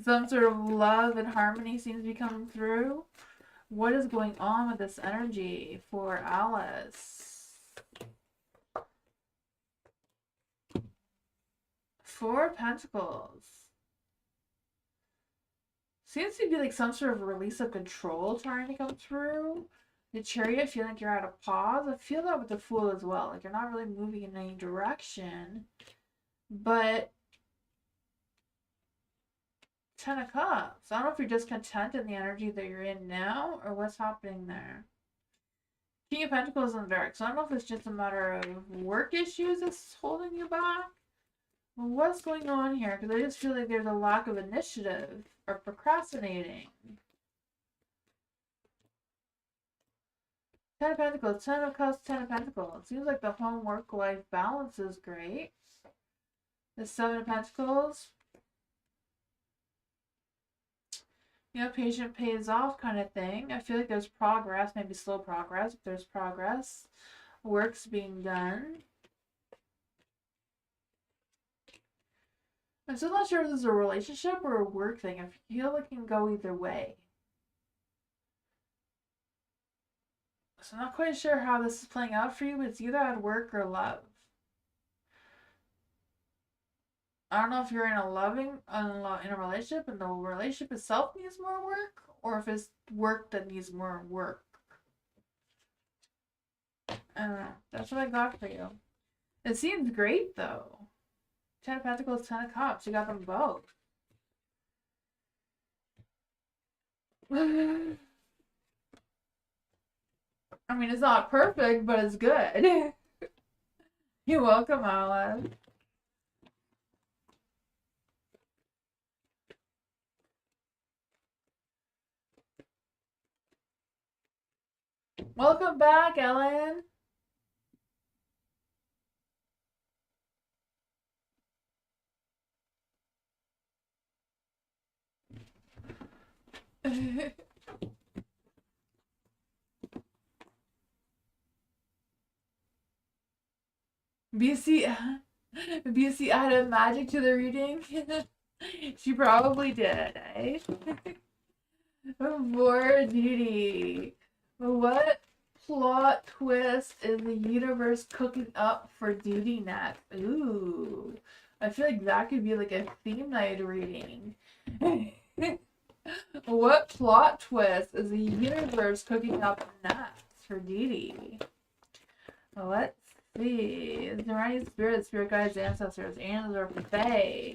Some sort of love and harmony seems to be coming through. What is going on with this energy for Alice? Four of Pentacles. Seems to be like some sort of release of control trying to come through. The Chariot, feeling like you're at a pause. I feel that with the Fool as well. Like you're not really moving in any direction. But Ten of Cups. I don't know if you're just content in the energy that you're in now or what's happening there. King of Pentacles in the dark. So I don't know if it's just a matter of work issues that's holding you back. Well, what's going on here? Because I just feel like there's a lack of initiative or procrastinating. Ten of Pentacles, Ten of Cups, Ten of Pentacles. It seems like the home work life balance is great. The Seven of Pentacles. You know, patient pays off kind of thing. I feel like there's progress, maybe slow progress, but there's progress. Work's being done. I'm still not sure if this is a relationship or a work thing. I feel like it can go either way. So I'm not quite sure how this is playing out for you, but it's either at work or love. I don't know if you're in a relationship and the relationship itself needs more work, or if it's work that needs more work. I don't know. That's what I got for you. It seems great though. Ten of Pentacles, Ten of Cups. You got them both. I mean, it's not perfect, but it's good. You're welcome, Alice. Welcome back, Ellen. BC added magic to the reading. She probably did, eh? For Didi. What plot twist is the universe cooking up for Didi next? Ooh. I feel like that could be like a theme night reading. What plot twist is the universe cooking up next for Didi? Let's see. Is there any spirit guides, ancestors, angels, or fae?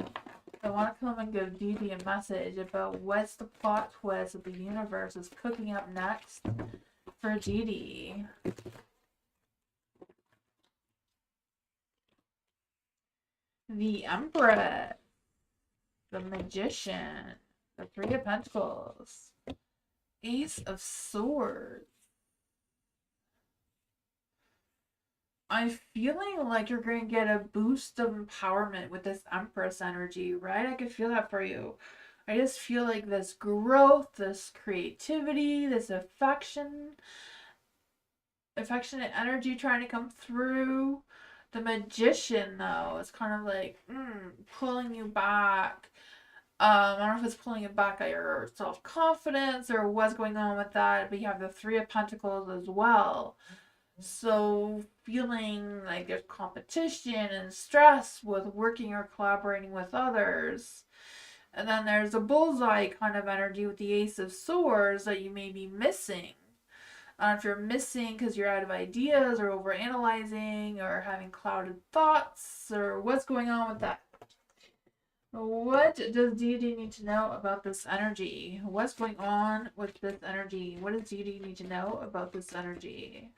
I want to come and give Didi a message about what's the plot twist that the universe is cooking up next for Didi. The Empress, the Magician, the Three of Pentacles, Ace of Swords. I'm feeling like you're going to get a boost of empowerment with this Empress energy, right? I can feel that for you. I just feel like this growth, this creativity, this affectionate energy trying to come through. The Magician, though, is kind of like pulling you back. I don't know if it's pulling you back at your self-confidence or what's going on with that, but you have the Three of Pentacles as well. So feeling like there's competition and stress with working or collaborating with others. And then there's a bullseye kind of energy with the Ace of Swords that you may be missing. If you're missing because you're out of ideas or overanalyzing or having clouded thoughts or what's going on with that. What does Didi need to know about this energy? What's going on with this energy? What does Didi need to know about this energy?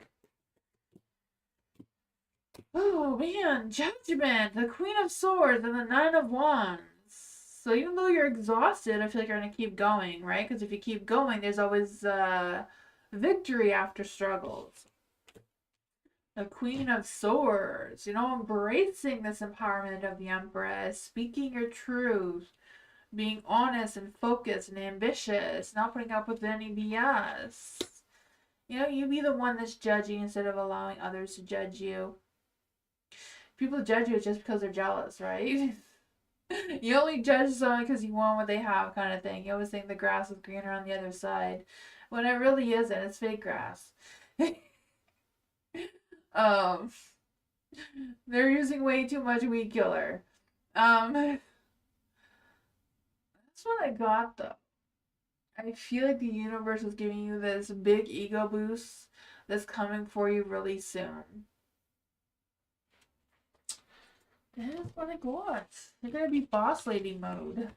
Oh man, Judgment, the Queen of Swords, and the Nine of Wands. So even though you're exhausted, I feel like you're going to keep going, right? Because if you keep going, there's always victory after struggles. The Queen of Swords, you know, embracing this empowerment of the Empress, speaking your truth, being honest and focused and ambitious, not putting up with any BS. You know, you be the one that's judging instead of allowing others to judge you. people judge you just because they're jealous, right? You only judge someone because you want what they have, kind of thing. You always think the grass is greener on the other side, when it really isn't. It's fake grass. um, they're using way too much weed killer. That's what I got though. I feel like the universe is giving you this big ego boost that's coming for you really soon. That's what I got. You're gonna be boss lady mode.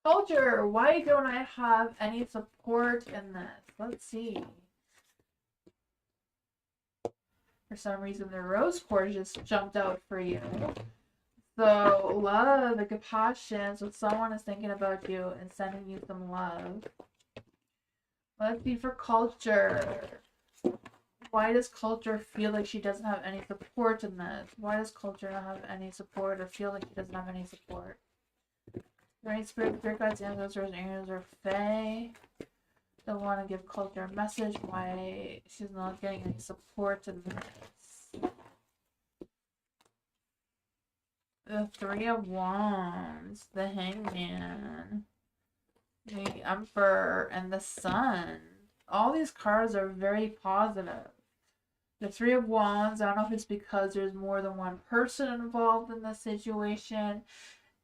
Culture, why don't I have any support in this? Let's see. For some reason, the rose quartz just jumped out for you. So, love, the compassion. So, someone is thinking about you and sending you some love. Let's see for culture. Why does culture feel like she doesn't have any support in this? Why does culture not have any support or feel like she doesn't have any support? Right, spirit guides, ancestors, angels, or fae. Don't want to give culture a message why she's not getting any support in this. The Three of Wands, the Hangman, the Emperor, and the Sun. All these cards are very positive. The Three of Wands, I don't know if it's because there's more than one person involved in this situation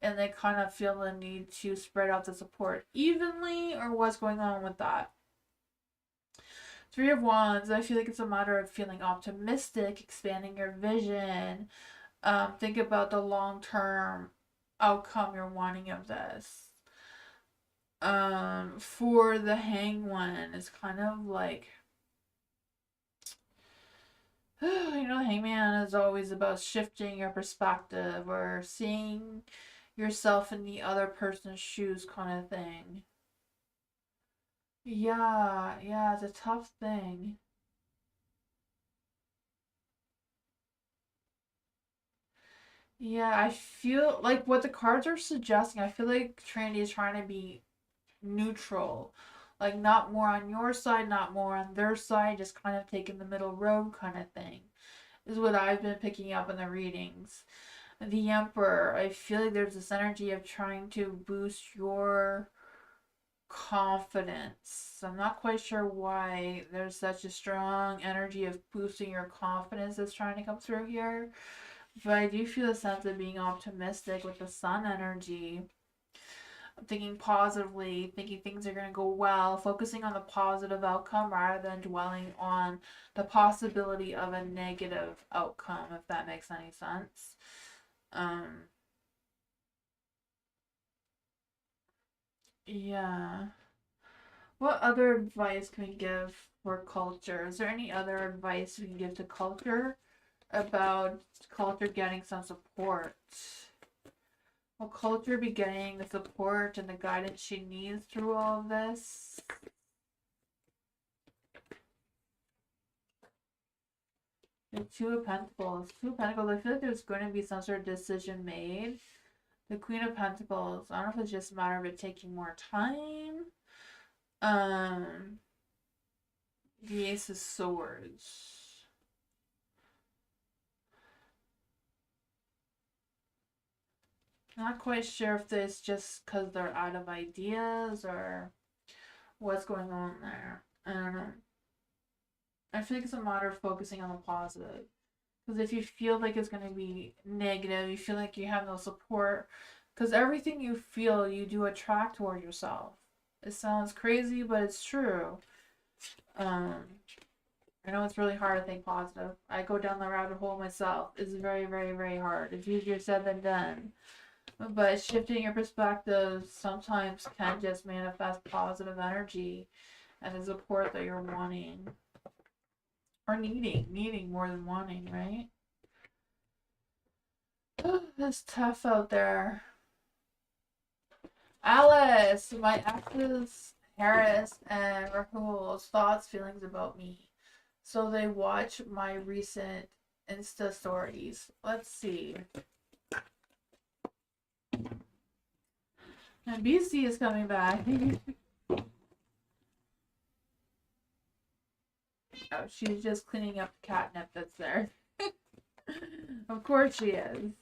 and they kind of feel the need to spread out the support evenly, or what's going on with that. Three of Wands, I feel like it's a matter of feeling optimistic, expanding your vision. Think about the long-term outcome you're wanting of this. For the Hangman, it's kind of like, you know, Hangman is always about shifting your perspective or seeing yourself in the other person's shoes, kind of thing. Yeah, it's a tough thing. Yeah, I feel like what the cards are suggesting, I feel like Trinity is trying to be neutral. Like, not more on your side, not more on their side, just kind of taking the middle road kind of thing, is what I've been picking up in the readings. The Emperor, I feel like there's this energy of trying to boost your confidence. I'm not quite sure why there's such a strong energy of boosting your confidence that's trying to come through here. But I do feel a sense of being optimistic with the Sun energy. Thinking positively, thinking things are going to go well, focusing on the positive outcome rather than dwelling on the possibility of a negative outcome, if that makes any sense. Yeah. What other advice can we give for culture? Is there any other advice we can give to culture about culture getting some support? Will culture be getting the support and the guidance she needs through all of this? The Two of Pentacles. Two of Pentacles, I feel like there's going to be some sort of decision made. The Queen of Pentacles, I don't know if it's just a matter of it taking more time. The Ace of Swords. Not quite sure if this just because they're out of ideas or what's going on there. I don't know. I feel like it's a matter of focusing on the positive. Because if you feel like it's going to be negative, you feel like you have no support, because everything you feel, you do attract toward yourself. It sounds crazy, but it's true. I know it's really hard to think positive. I go down the rabbit hole myself. It's very, very, very hard. It's easier said than done. But shifting your perspective sometimes can just manifest positive energy and the support that you're wanting. Or needing more than wanting, right? It's tough out there. Alice, my exes, Harris and Rahul's thoughts, feelings about me. So they watch my recent Insta stories. Let's see. And BC is coming back. Oh, she's just cleaning up the catnip that's there. Of course she is.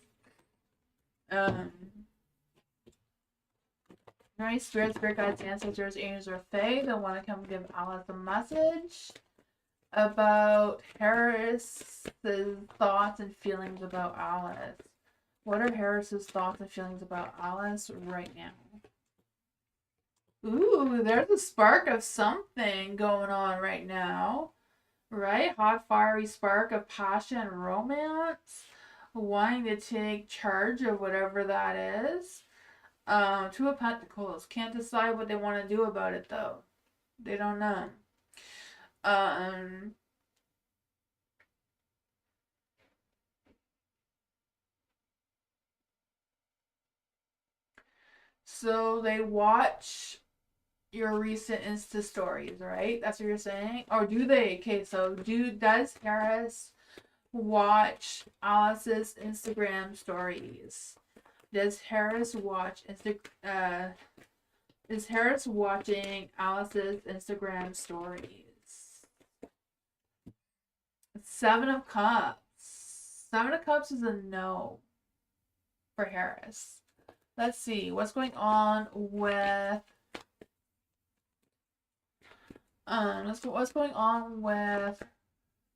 Nice spirits, spirit guides, ancestors, angels, or fae that want to come give Alice a message about Harris's thoughts and feelings about Alice. What are Harris's thoughts and feelings about Alice right now? Ooh, there's a spark of something going on right now. Right? Hot, fiery spark of passion and romance. Wanting to take charge of whatever that is. Two of Pentacles. Can't decide what they want to do about it, though. They don't know. So they watch your recent Insta stories, right? That's what you're saying? Or do they? Okay, so does Harris watch Alice's Instagram stories? Does Harris watch is Harris watching Alice's Instagram stories? Seven of Cups. Seven of Cups is a no for Harris. Let's see what's going on with what's going on with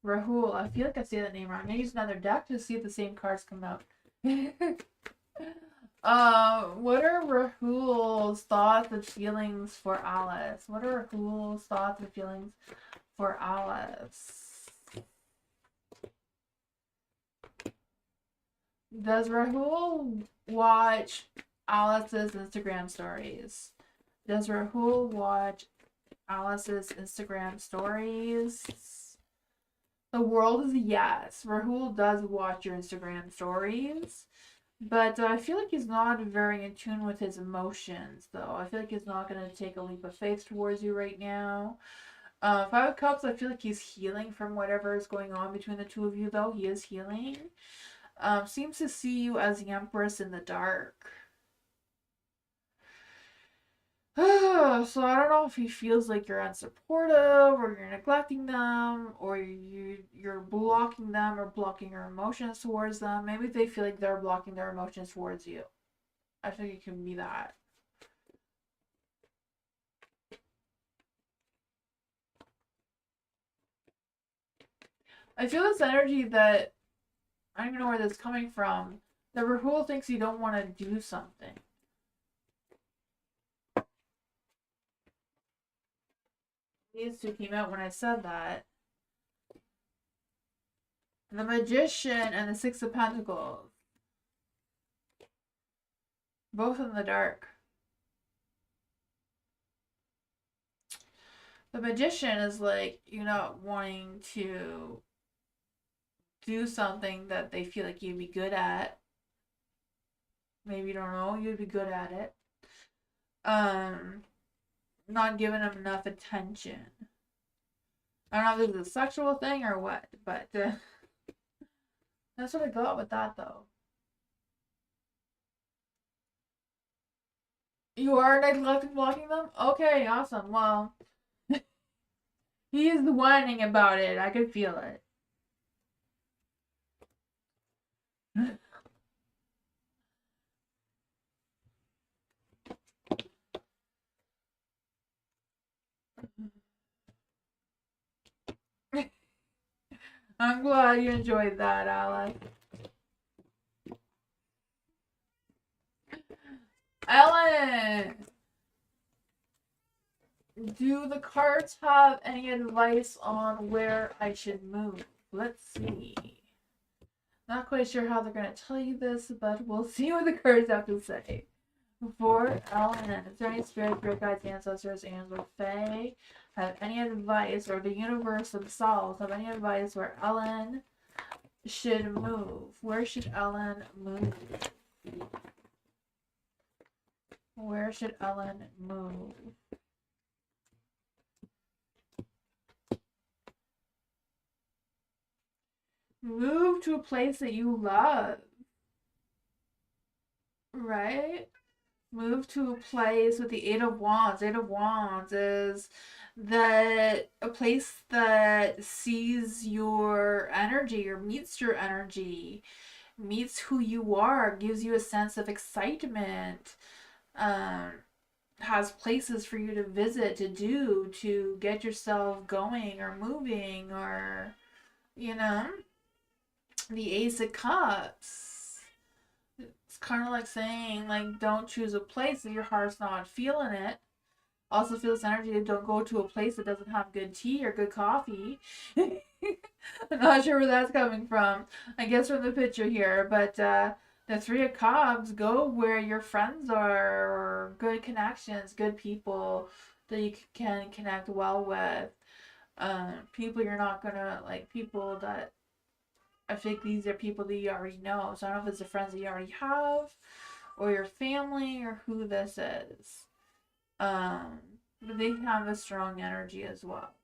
Rahul. I feel like I say that name wrong. I'm gonna use another deck to see if the same cards come out. What are Rahul's thoughts and feelings for Alice? What are Rahul's thoughts and feelings for Alice? Does Rahul watch Alice's Instagram stories? Does Rahul watch Alice's Instagram stories? The world is a yes. Rahul does watch your Instagram stories. But I feel like he's not very in tune with his emotions, though. I feel like he's not going to take a leap of faith towards you right now. Five of Cups, I feel like he's healing from whatever is going on between the two of you, though. He is healing. Seems to see you as the Empress in the dark. So I don't know if he feels like you're unsupportive or you're neglecting them or you're blocking them or blocking your emotions towards them. Maybe they feel like they're blocking their emotions towards you. I think it can be that. I feel this energy that I don't even know where this is coming from. That Rahul thinks you don't want to do something. These two came out when I said that. The Magician and the Six of Pentacles. Both in the dark. The Magician is like, you're not wanting to do something that they feel like you'd be good at. Maybe you don't know, you'd be good at it. Not giving them enough attention. I don't know if this is a sexual thing or what, but that's what I got with that, though. You are neglecting blocking them? Okay, awesome. Well, he is whining about it. I can feel it. I'm glad you enjoyed that, Alex. Ellen! Do the cards have any advice on where I should move? Let's see. Not quite sure how they're going to tell you this, but we'll see what the cards have to say. For Ellen, is there any spirit, spirit guides, ancestors, angels, or fae have any advice, or the universe themselves have any advice where Ellen should move? Where should Ellen move? Where should Ellen move? Move to a place that you love. Right? Move to a place with the Eight of Wands. Eight of Wands is that a place that sees your energy or meets your energy, meets who you are, gives you a sense of excitement, um, has places for you to visit, to do, to get yourself going or moving, or, you know, the Ace of Cups. It's kind of like saying, like, don't choose a place if your heart's not feeling it. Also feel this energy, don't go to a place that doesn't have good tea or good coffee. I'm not sure where that's coming from. I guess from the picture here, but the Three of Cups, go where your friends are, or good connections, good people that you can connect well with. People you're not gonna like, people that I think these are people that you already know. So I don't know if it's the friends that you already have, or your family, or who this is. Um, but they have a strong energy as well.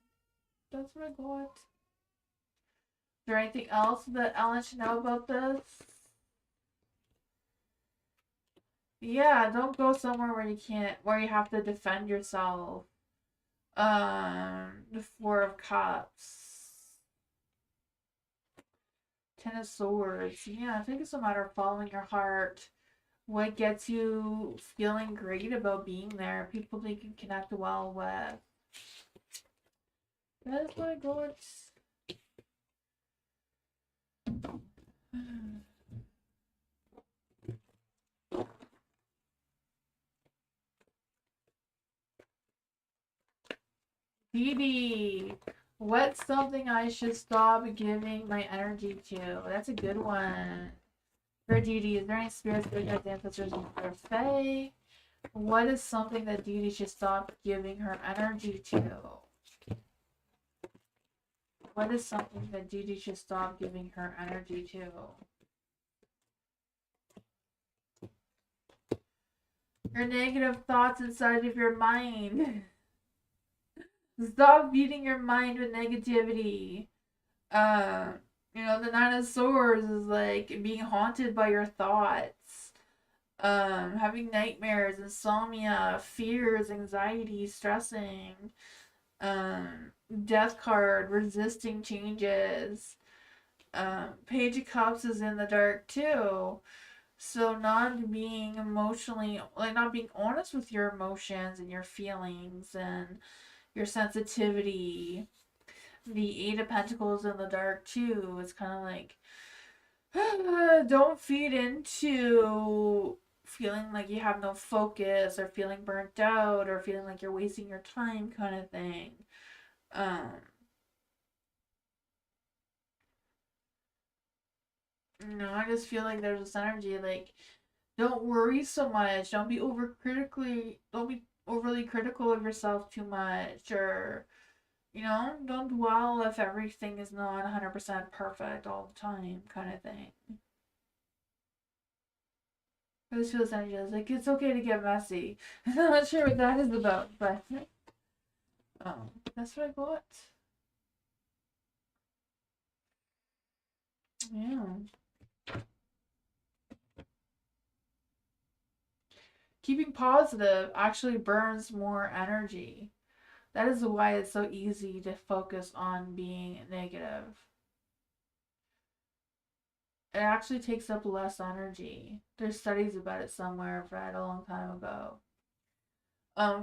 That's what I got. Is there anything else that Ellen should know about this? Yeah, don't go somewhere where you can't, where you have to defend yourself. The Four of Cups. Ten of Swords. Yeah, I think it's a matter of following your heart. What gets you feeling great about being there? People that you can connect well with. That's what I got. Phoebe, what's something I should stop giving my energy to? That's a good one. For Dee is there any spirits, good guides, ancestors, or Fae? What is something that Dee should stop giving her energy to? What is something that Dee should stop giving her energy to? Your negative thoughts inside of your mind. Stop feeding your mind with negativity. The Nine of Swords is like being haunted by your thoughts. Having nightmares, insomnia, fears, anxiety, stressing. Death card, resisting changes. Page of Cups is in the dark too. So not being emotionally, like not being honest with your emotions and your feelings and your sensitivity. The Eight of Pentacles in the dark too. It's kind of like, don't feed into feeling like you have no focus, or feeling burnt out, or feeling like you're wasting your time, kind of thing. I just feel like there's this energy like, don't worry so much. Don't be overly critical of yourself too much, or don't dwell if everything is not 100% perfect all the time, kind of thing. I just feel this energy. I was like, it's okay to get messy. I'm not sure what that is about, but that's what I got. Yeah. Keeping positive actually burns more energy. That is why it's so easy to focus on being negative. It actually takes up less energy. There's studies about it somewhere I've read a long time ago.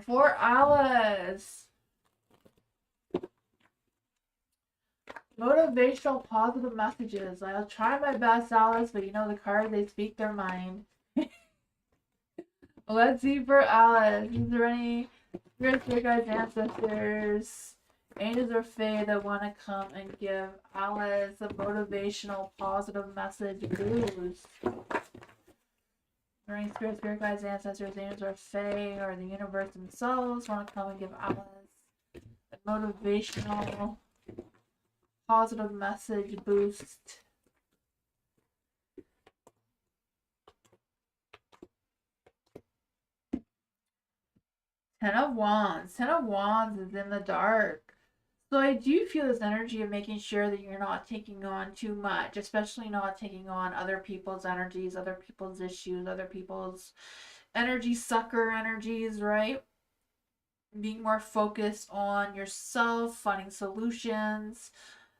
For Alice. Motivational positive messages. I'll try my best, Alice, but the cards, they speak their mind. Let's see for Alice. Is there any spirits, your guys, ancestors, angels, or fae that want to come and give Alice a motivational positive message boost? Or any spirits, spirit guides, ancestors, angels, or fae, or the universe themselves want to come and give Alice a motivational positive message boost? Ten of Wands. Ten of Wands is in the dark. So I do feel this energy of making sure that you're not taking on too much, especially not taking on other people's energies, other people's issues, other people's energy sucker energies, right? Being more focused on yourself, finding solutions,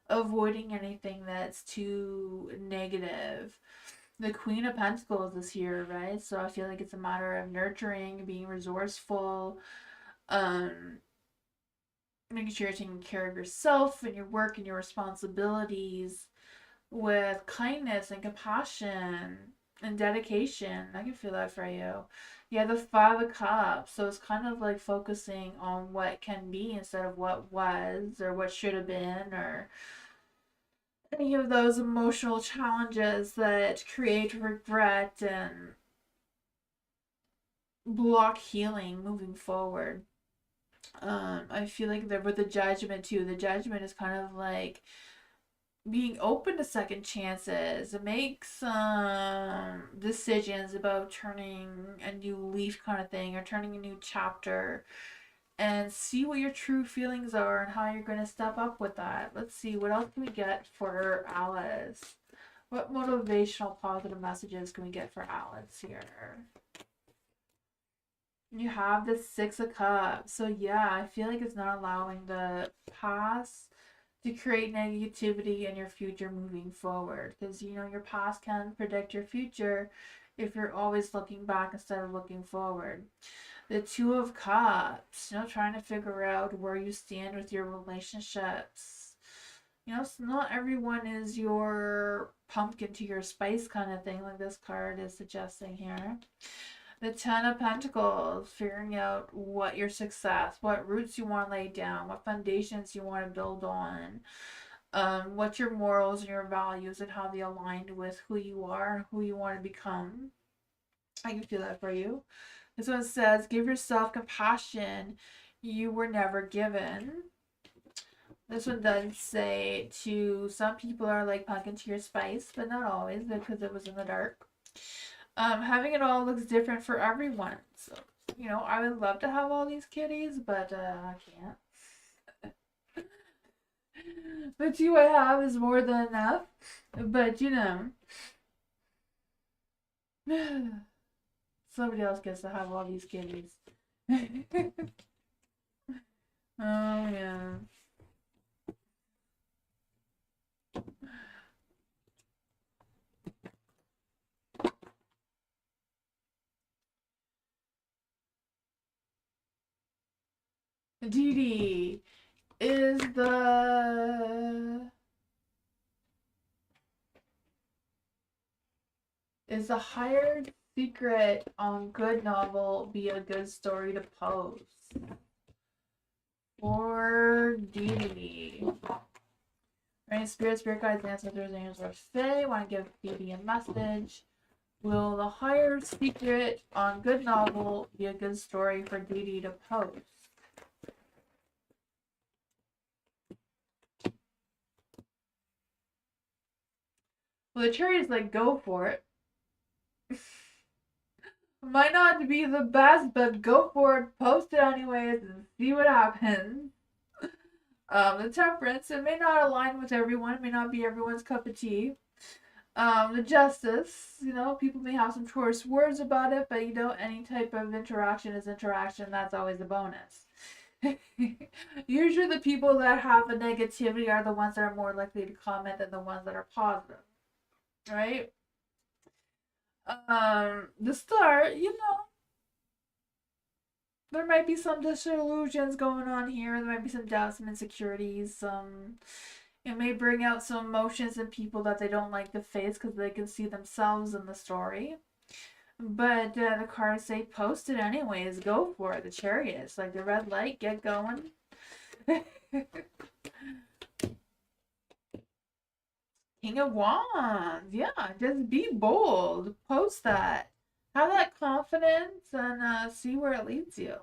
avoiding anything that's too negative. The Queen of Pentacles is here, right? So I feel like it's a matter of nurturing, being resourceful, um, making sure you're taking care of yourself and your work and your responsibilities with kindness and compassion and dedication. I can feel that for you. Yeah, the Five of Cups. So it's kind of like focusing on what can be instead of what was or what should have been or any of those emotional challenges that create regret and block healing moving forward. I feel like that with the Judgment too. The Judgment is kind of like being open to second chances. Make some decisions about turning a new leaf kind of thing or turning a new chapter and see what your true feelings are and how you're going to step up with that. Let's see, what else can we get for Alice? What motivational positive messages can we get for Alice here? You have the Six of Cups. So yeah, I feel like it's not allowing the past to create negativity in your future moving forward. Because you know your past can predict your future if you're always looking back instead of looking forward. The Two of Cups, you know, trying to figure out where you stand with your relationships. You know, so not everyone is your pumpkin to your spice kind of thing, like this card is suggesting here. The Ten of Pentacles, figuring out what your success, what roots you want to lay down, what foundations you want to build on, what your morals and your values and how they align with who you are and who you want to become. I can feel that for you. This one says, give yourself compassion you were never given. This one does say to some people are like pumpkin to your spice, but not always because it was in the dark. Having it all looks different for everyone. So, you know, I would love to have all these kitties, but I can't. The two I have is more than enough. But, you know, somebody else gets to have all these kitties. Oh, yeah. Dee Dee is the hired secret on good novel be a good story to post? For Dee Dee. Right, spirit guides, ancestors, angels, or fae want to give Dee Dee a message. Will the hired secret on good novel be a good story for Dee Dee to post? Well, the cherry is like, go for it. Might not be the best, but go for it. Post it anyways and see what happens. The temperance, it may not align with everyone. It may not be everyone's cup of tea. The justice, you know, people may have some choice words about it, but you know, any type of interaction is interaction. That's always a bonus. Usually the people that have a negativity are the ones that are more likely to comment than the ones that are positive. Right? The star, you know, there might be some disillusions going on here. There might be some doubts, some insecurities, some it may bring out some emotions in people that they don't like to face because they can see themselves in the story. But the cards say post it anyways. Go for it. The Chariot. It's like the red light. Get going. King of Wands. Yeah, just be bold. Post that. Have that confidence and see where it leads you.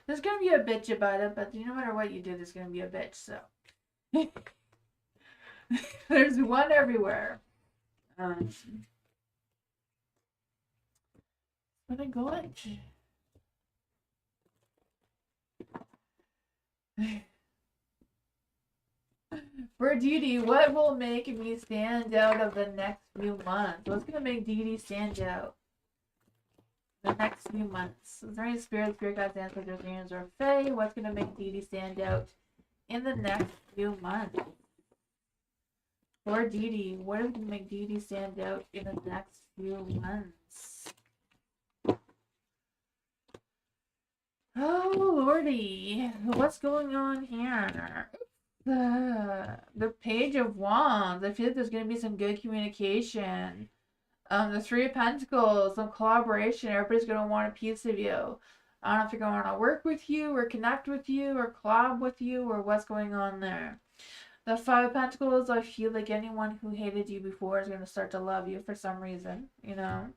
There's going to be a bitch about it, but no matter what you do, there's going to be a bitch, so. There's one everywhere. What a glitch. For Dee, what will make me stand out of the next few months? What's gonna make Dee stand out the next few months? Is there any spirit guides, ancestors, angels, or fae? What's gonna make Dee stand out in the next few months? For Dee, what is gonna make Dee stand out in the next few months? Oh lordy, what's going on here? The Page of Wands. I feel like there's gonna be some good communication. The Three of Pentacles, some collaboration. Everybody's gonna want a piece of you. I don't know if they're gonna want to work with you or connect with you or collab with you or what's going on there. The Five of Pentacles, I feel like anyone who hated you before is gonna start to love you for some reason, you know.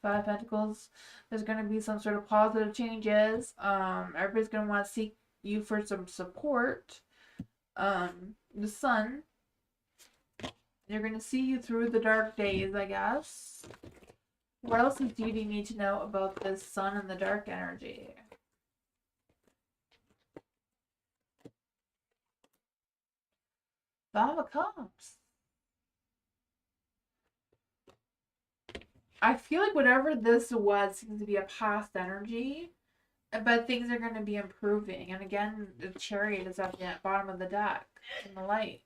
Five of Pentacles, there's gonna be some sort of positive changes. Everybody's gonna want to seek you for some support. The Sun, they're going to see you through the dark days, I guess. What else do you need to know about this Sun and the dark energy? Five of Cups. I feel like whatever this was seems to be a past energy, but things are going to be improving. And again, the Chariot is at the bottom of the deck in the light.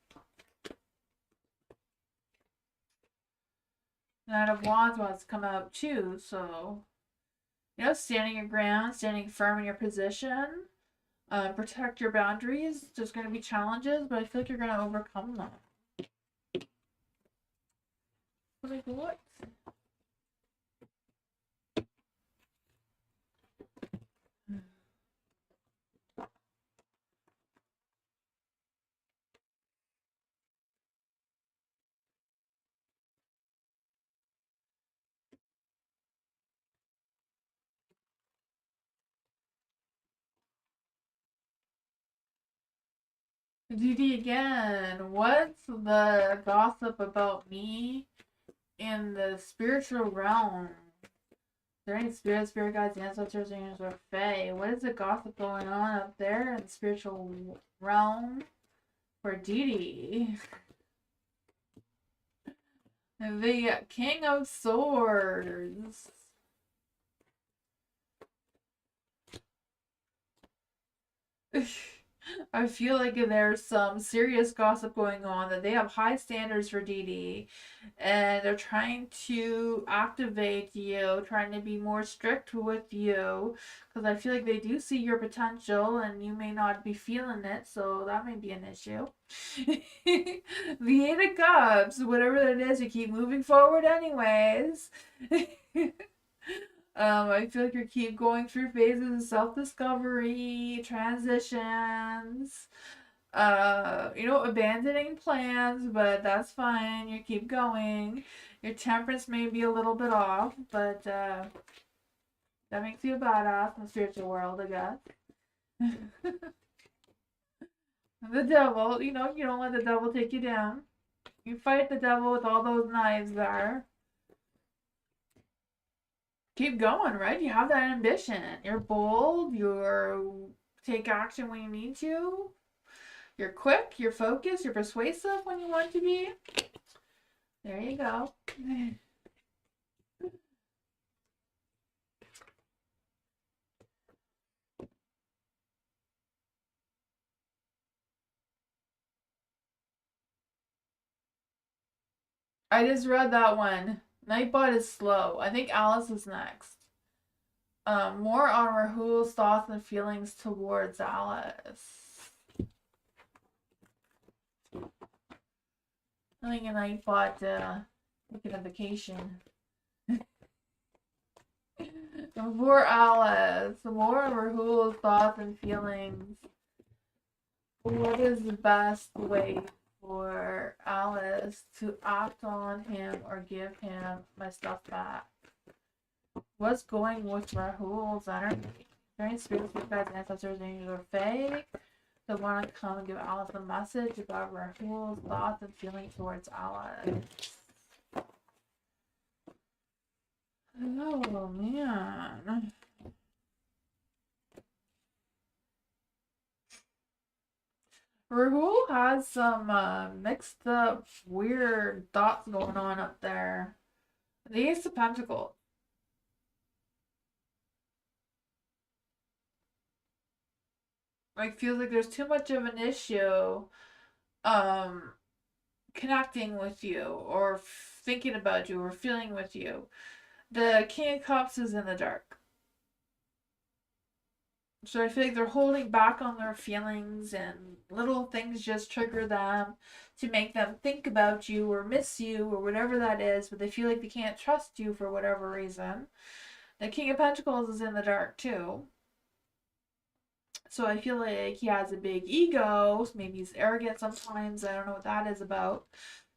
Knight of Wands wants to come out too, so, you know, standing your ground, standing firm in your position, protect your boundaries. There's going to be challenges, but I feel like you're going to overcome them. Like what? DD again. What's the gossip about me in the spiritual realm? Is there any spirit guides, ancestors, angels, or fae? What is the gossip going on up there in the spiritual realm for Dee? The King of Swords. I feel like there's some serious gossip going on that they have high standards for Dee and they're trying to activate you, trying to be more strict with you because I feel like they do see your potential and you may not be feeling it, so that may be an issue. The Eight of Cups, whatever it is, you keep moving forward anyways. I feel like you keep going through phases of self-discovery, transitions, you know, abandoning plans, but that's fine. You keep going. Your temperance may be a little bit off, but that makes you a badass in the spiritual world, I guess. The devil, you know, you don't let the devil take you down. You fight the devil with all those knives there. Keep going, right? You have that ambition. You're bold. You take action when you need to. You're quick. You're focused. You're persuasive when you want to be. There you go. I just read that one. Nightbot is slow. I think Alice is next. More on Rahul's thoughts and feelings towards Alice. I think a Nightbot taking a vacation. Before Alice, more on Rahul's thoughts and feelings. What is the best way for Alice to act on him or give him my stuff back? What's going with Rahul's energy? Very spirits, guides, ancestors, angels, or fae that want to come and give Alice a message about Rahul's thoughts and feelings towards Alice. Oh man. Rahul has some mixed up, weird thoughts going on up there. The Ace of Pentacles. Like, feels like there's too much of an issue um, connecting with you, or thinking about you, or feeling with you. The King of Cups is in the dark. So I feel like they're holding back on their feelings, and little things just trigger them to make them think about you or miss you or whatever that is, but they feel like they can't trust you for whatever reason. The King of Pentacles is in the dark too. So I feel like he has a big ego. Maybe he's arrogant sometimes. I don't know what that is about.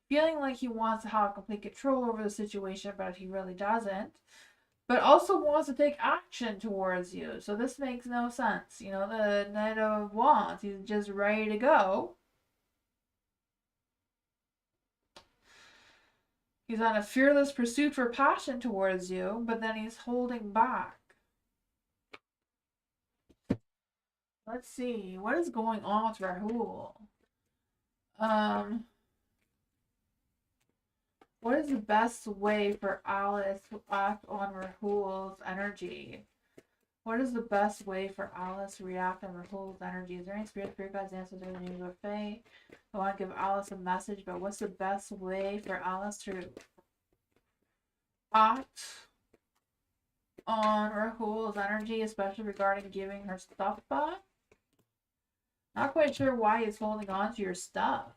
Feeling like he wants to have complete control over the situation, but he really doesn't. But also wants to take action towards you. So this makes no sense. You know, the Knight of Wands, he's just ready to go. He's on a fearless pursuit for passion towards you, but then he's holding back. Let's see. What is going on with Rahul? What is the best way for Alice to act on Rahul's energy? What is the best way for Alice to react on Rahul's energy? Is there any spirit guides, answers, or names of Fae? I want to give Alice a message, but what's the best way for Alice to act on Rahul's energy, especially regarding giving her stuff back? Not quite sure why he's holding on to your stuff.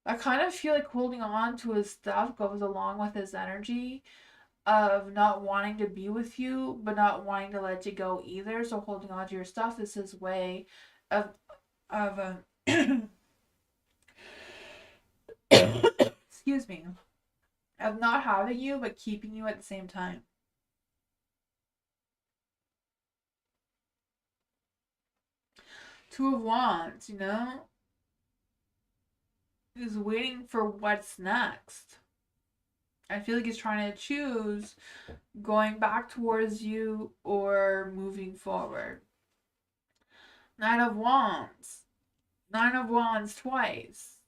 I kind of feel like holding on to his stuff goes along with his energy of not wanting to be with you, but not wanting to let you go either. So holding on to your stuff is his way of excuse me, of not having you but keeping you at the same time. Two of Wands, you know, is waiting for what's next. I feel like he's trying to choose going back towards you or moving forward. Nine of Wands. Nine of Wands twice.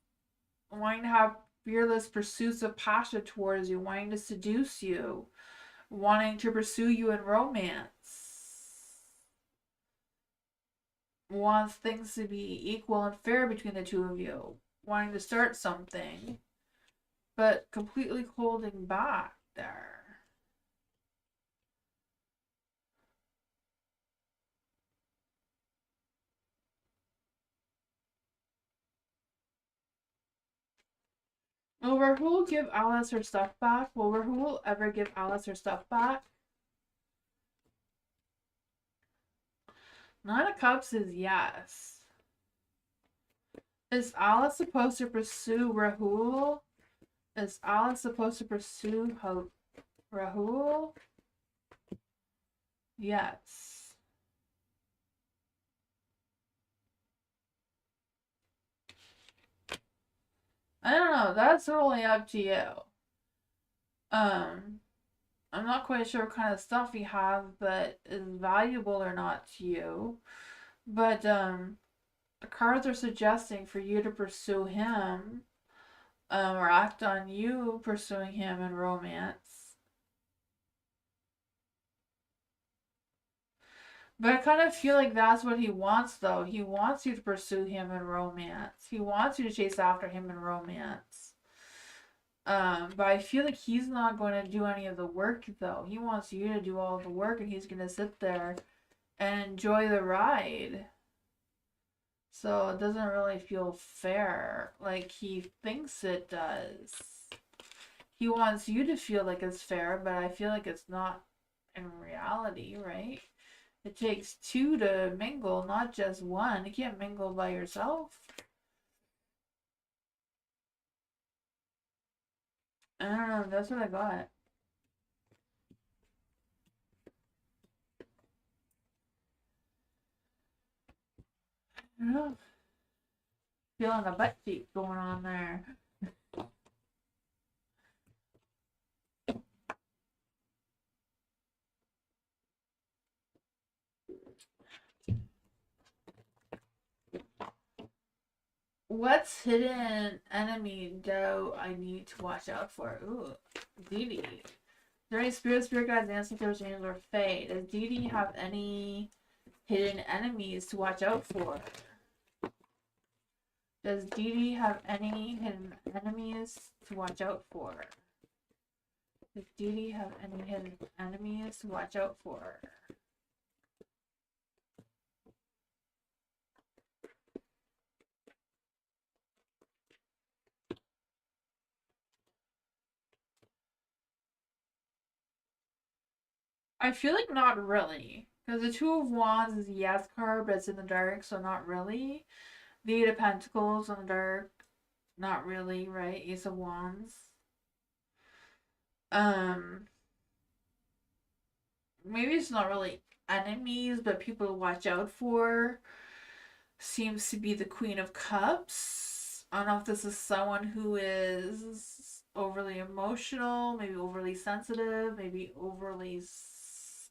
Wanting to have fearless pursuits of passion towards you, wanting to seduce you, wanting to pursue you in romance. Wants things to be equal and fair between the two of you. Wanting to start something, but completely holding back there. Will Rahul give Alice her stuff back? Will Rahul ever give Alice her stuff back? Nine of Cups is yes. Is Alice supposed to pursue Rahul? Is Alice supposed to pursue Rahul? Yes. I don't know. That's totally up to you. I'm not quite sure what kind of stuff he has that is valuable or not to you. But the cards are suggesting for you to pursue him, or act on you pursuing him in romance. But I kind of feel like that's what he wants, though. He wants you to pursue him in romance. He wants you to chase after him in romance. But I feel like he's not going to do any of the work, though. He wants you to do all the work, and he's going to sit there and enjoy the ride. So it doesn't really feel fair like he thinks it does. He wants you to feel like it's fair, but I feel like it's not in reality, right? It takes two to mingle, not just one. You can't mingle by yourself. I don't know, that's what I got. I don't know. Feeling a butt cheek going on there. What's hidden enemy do I need to watch out for? Ooh, Dee Dee. Is there any spirit guides, ancestors, angels, or fae? Does Dee Dee have any hidden enemies to watch out for? Does Dee Dee have any hidden enemies to watch out for? Does Dee Dee have any hidden enemies to watch out for? I feel like not really. Because the Two of Wands is a yes card, but it's in the dark, so not really. The Eight of Pentacles in the dark, not really, right? Ace of Wands. Um, Maybe it's not really enemies, but people to watch out for. Seems to be the Queen of Cups. I don't know if this is someone who is overly emotional, maybe overly sensitive, maybe overly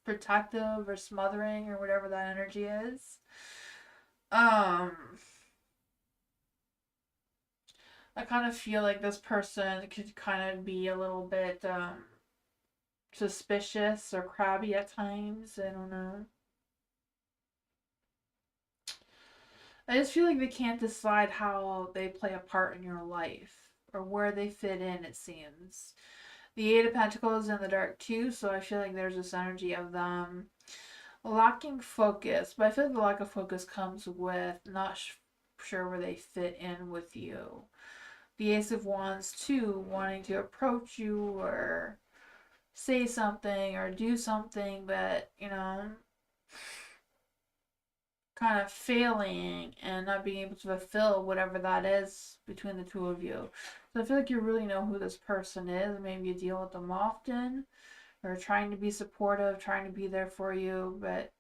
protective or smothering or whatever that energy is. Um, I kind of feel like this person could kind of be a little bit suspicious or crabby at times. I don't know. I just feel like they can't decide how they play a part in your life or where they fit in, it seems. The Eight of Pentacles in the dark too, so I feel like there's this energy of them lacking focus. But I feel like the lack of focus comes with not sure where they fit in with you. The Ace of Wands too, wanting to approach you or say something or do something, but kind of failing and not being able to fulfill whatever that is between the two of you. So I feel like you really know who this person is. Maybe you deal with them often or trying to be supportive, trying to be there for you, but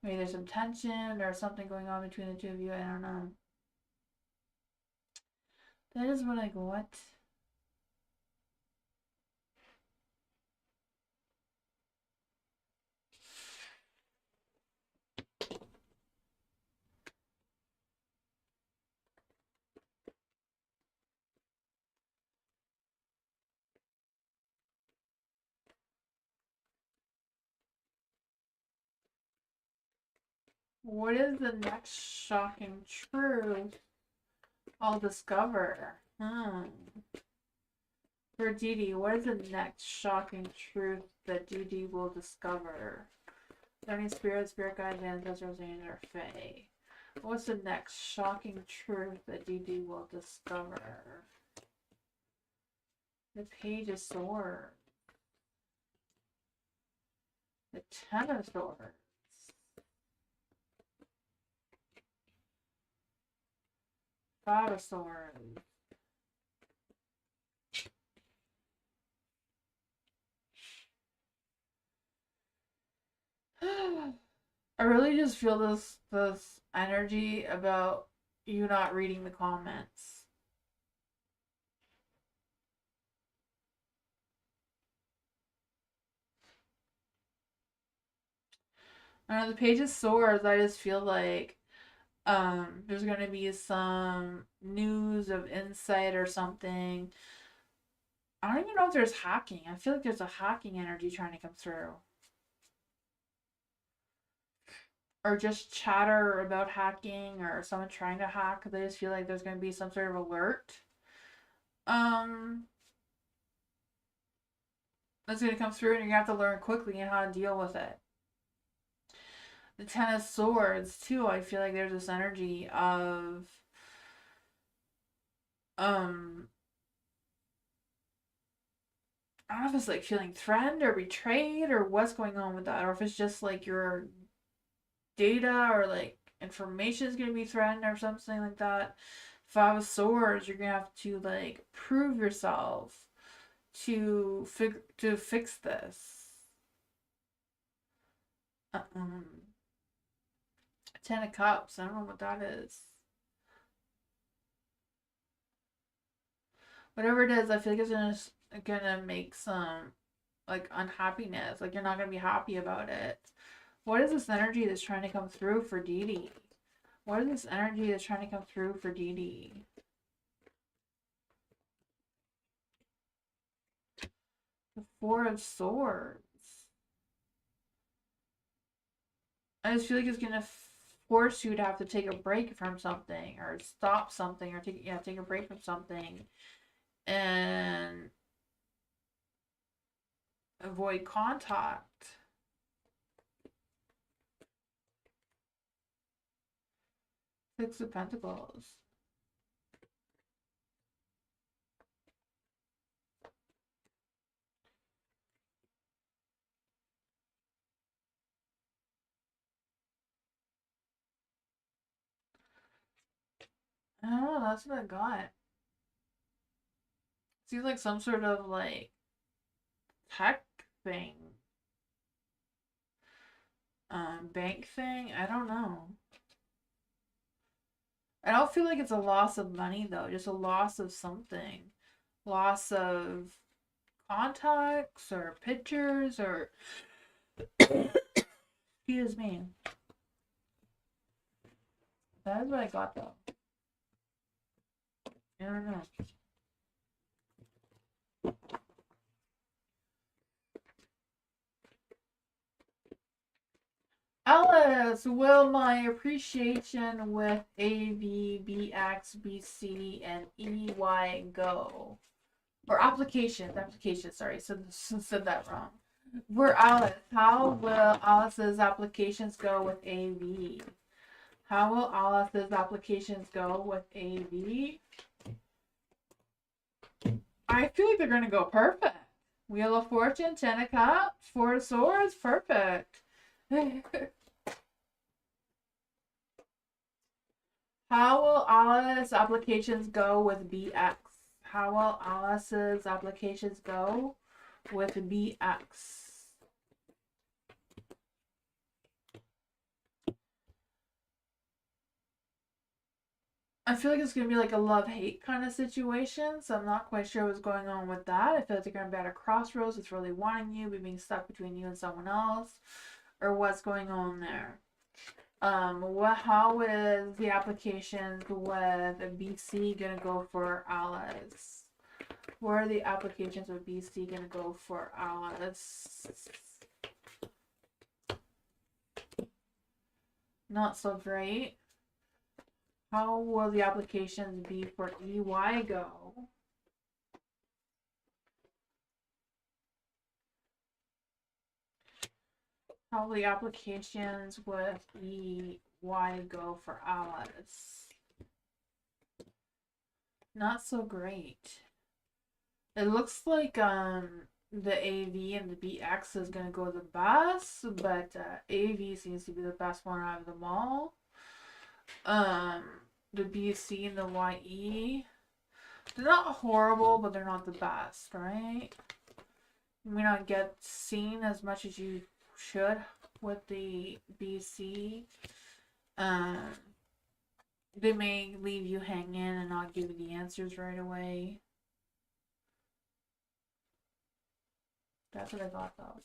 maybe there's some tension or something going on between the two of you. I don't know. That is what I got. What is the next shocking truth I'll discover? For Dee Dee, what is the next shocking truth that Dee Dee will discover? Are there any spirits, spirit guides, ancestors, angels, or fae? What's the next shocking truth that Dee Dee will discover? The Page of Swords. The Ten of Swords. Five of Swords. I really just feel this energy about you not reading the comments. I know the Page of Swords, I just feel like there's gonna be some news of insight or something. I don't even know if there's hacking. I feel like there's a hacking energy trying to come through. Or just chatter about hacking or someone trying to hack because I just feel like there's going to be some sort of alert. Um, that's going to come through and you're going to have to learn quickly and how to deal with it. The Ten of Swords, too, I feel like there's this energy of, I don't know if it's like feeling threatened or betrayed or what's going on with that, or if it's just like your data or like information is going to be threatened or something like that. Five of Swords, you're going to have to like prove yourself to fix this. Um, Ten of Cups, I don't know what that is. Whatever it is, I feel like it's gonna make some like unhappiness. Like you're not gonna be happy about it. What is this energy that's trying to come through for Dee Dee? What is this energy that's trying to come through for Dee Dee? The Four of Swords. I just feel like it's gonna force you to have to take a break from something, or stop something, or take a break from something, and avoid contact. Six of Pentacles. I don't know, that's what I got. Seems like some sort of like tech thing. Bank thing? I don't know. I don't feel like it's a loss of money though, just a loss of something. Loss of contacts or pictures or excuse me. That is what I got though. I don't know. Alice, will my appreciation with AV, BX, BC, and EY go? Or applications, sorry, said that wrong. For Alice, how will Alice's applications go with AV? How will Alice's applications go with AV? I feel like they're going to go perfect. Wheel of Fortune, Ten of Cups, Four of Swords, perfect. How will Alice's applications go with BX? How will Alice's applications go with BX? I feel like it's going to be like a love-hate kind of situation, so I'm not quite sure what's going on with that. I feel like they're going to be at a crossroads. It's really wanting you, but being stuck between you and someone else, or what's going on there. How is the applications with BC going to go for Alice? Where are the applications with BC going to go for Alice? Not so great. How will the applications be for EY go? How will the applications with EY go for Alice? Not so great. It looks like the AV and the BX is gonna go the best, but AV seems to be the best one out of them all. The BC and the YE, they're not horrible, but they're not the best, right? You may not get seen as much as you should with the BC. They may leave you hanging and not give you the answers right away. That's what I got though.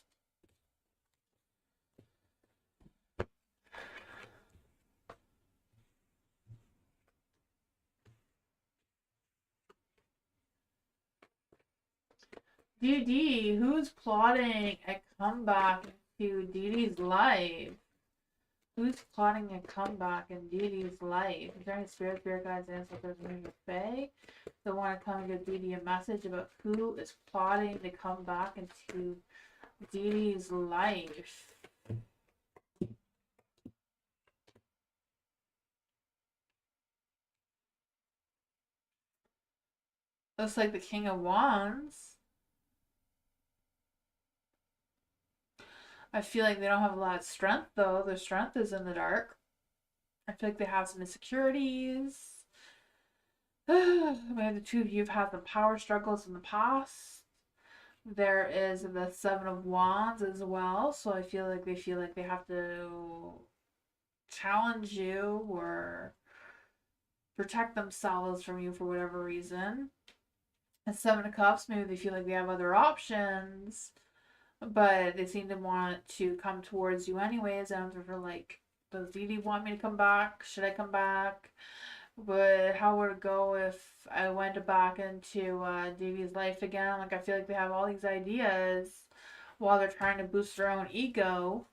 Dee Dee, who's plotting a comeback to Dee Dee's life? Who's plotting a comeback in Dee Dee's life? Is there any spirit guides, ancestors, Tamsy Fae that want to come and give Dee Dee a message about who is plotting to come back into Dee Dee's life? Looks like the King of Wands. I feel like they don't have a lot of strength though. Their strength is in the dark. I feel like they have some insecurities. Maybe the two of you have had some power struggles in the past. There is the Seven of Wands as well, so I feel like they have to challenge you or protect themselves from you for whatever reason. And Seven of Cups, maybe they feel like they have other options, but they seem to want to come towards you anyways. And for like Does Dee Dee want me to come back? Should I come back? But how would it go if I went back into Dee Dee's life again? Like, I feel like they have all these ideas while they're trying to boost their own ego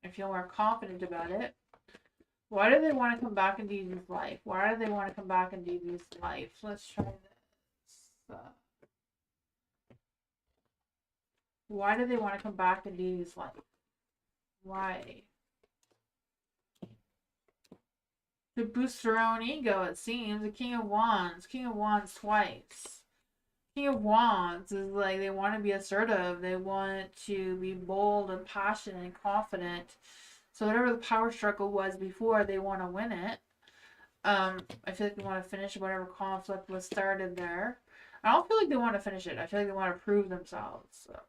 and feel more confident about it. Why do they want to come back in Dee Dee's life? Why do they want to come back in Dee Dee's life? Let's try this. Why do they want to come back in Dee Dee's life? Why? To boost their own ego, it seems. The King of Wands. King of Wands twice. King of Wands is like they want to be assertive. They want to be bold and passionate and confident. So whatever the power struggle was before, they want to win it. I feel like they want to finish whatever conflict was started there. I don't feel like they want to finish it. I feel like they want to prove themselves. So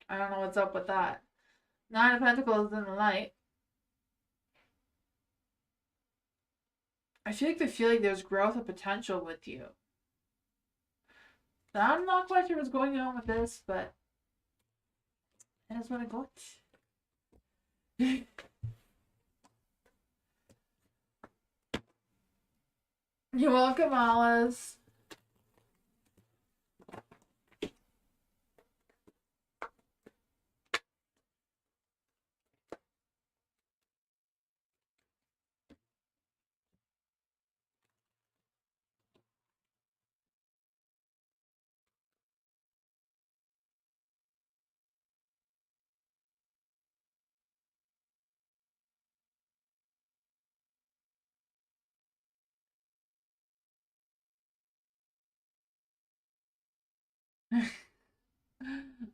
I don't know what's up with that. Nine of Pentacles in the light. I feel like there's growth and potential with you. I'm not quite sure what's going on with this, but that's what I got. You're welcome, Alice.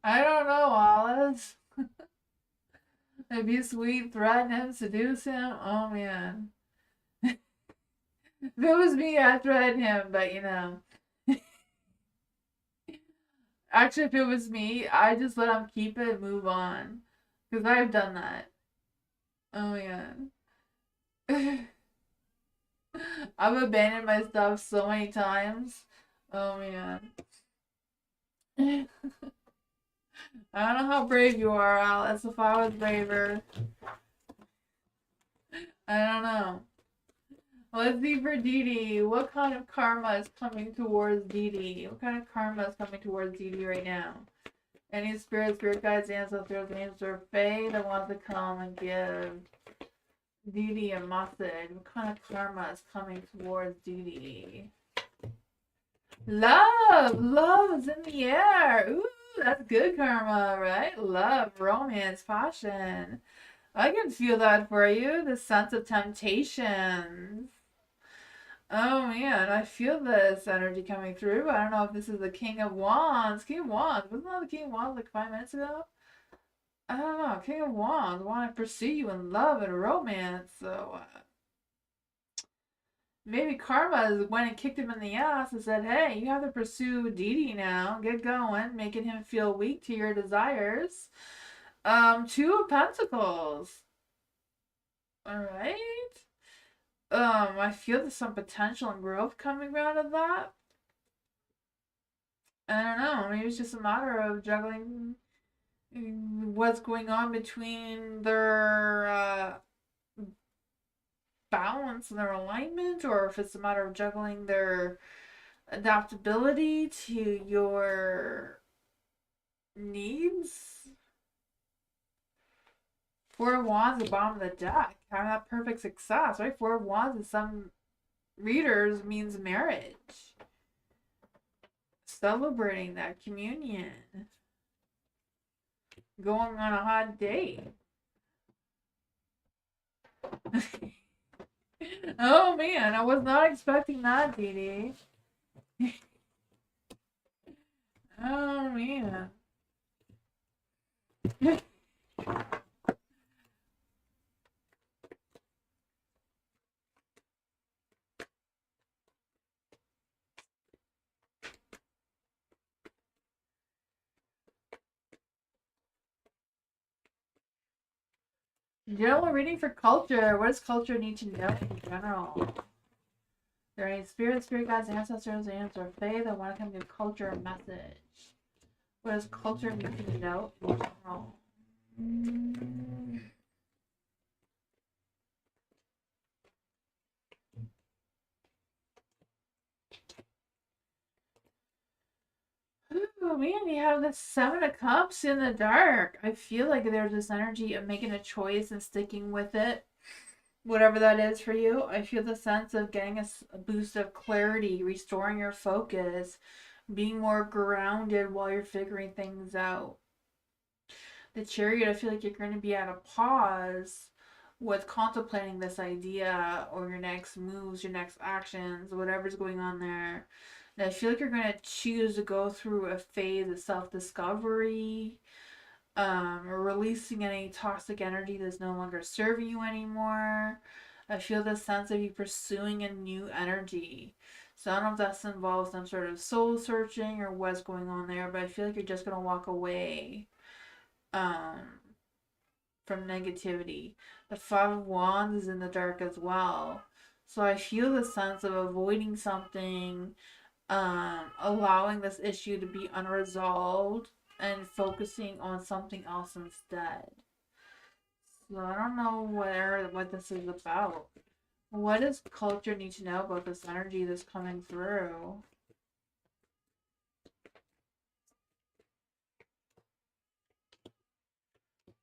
I don't know, Alice. If you sweet, threaten him, seduce him, oh man. If it was me, I'd threaten him, but you know. Actually, if it was me, I'd just let him keep it and move on. Because I've done that. Oh man. I've abandoned my stuff so many times. Oh man. I don't know how brave you are, Alice. If I was braver. I don't know. Let's see for Dee Dee. What kind of karma is coming towards Dee Dee? What kind of karma is coming towards Dee Dee right now? Any spirit guides, ancestors, angels, or fae that want to come and give Dee Dee a message? What kind of karma is coming towards Dee Dee? Love! Love is in the air! Ooh, that's good karma, right? Love, romance, passion. I can feel that for you. The sense of temptation. Oh man, I feel this energy coming through. I don't know if this is the King of Wands. King of Wands. Wasn't that the King of Wands like 5 minutes ago? I don't know. King of Wands. Want to pursue you in love and romance. So, maybe karma went and kicked him in the ass and said, hey, you have to pursue Dee Dee now. Get going. Making him feel weak to your desires. Two of Pentacles. Alright. I feel there's some potential and growth coming out of that. I don't know. Maybe it's just a matter of juggling what's going on between their balance and their alignment, or if it's a matter of juggling their adaptability to your needs. Four of Wands, the bottom of the deck. Having that perfect success, right? Four of Wands in some readers means marriage. Celebrating that communion. Going on a hot date. Oh man, I was not expecting that, Dee Dee. Oh man. General reading for culture. What does culture need to know in general? Are there any spirit guides, ancestors, angels, or fae that want to come to culture message? What does culture need to know in general? man, you have the Seven of Cups in the dark. I feel like there's this energy of making a choice and sticking with it, whatever that is for you. I feel the sense of getting a boost of clarity, restoring your focus, being more grounded while you're figuring things out. The Chariot, I feel like you're going to be at a pause with contemplating this idea or your next moves, your next actions, whatever's going on there. And I feel like you're going to choose to go through a phase of self discovery, releasing any toxic energy that's no longer serving you anymore. I feel the sense of you pursuing a new energy. So I don't know if that's involves some sort of soul searching or what's going on there, but I feel like you're just gonna walk away um from negativity. The Five of Wands is in the dark as well. So I feel the sense of avoiding something, allowing this issue to be unresolved and focusing on something else instead. So I don't know what this is about. What does culture need to know about this energy that's coming through?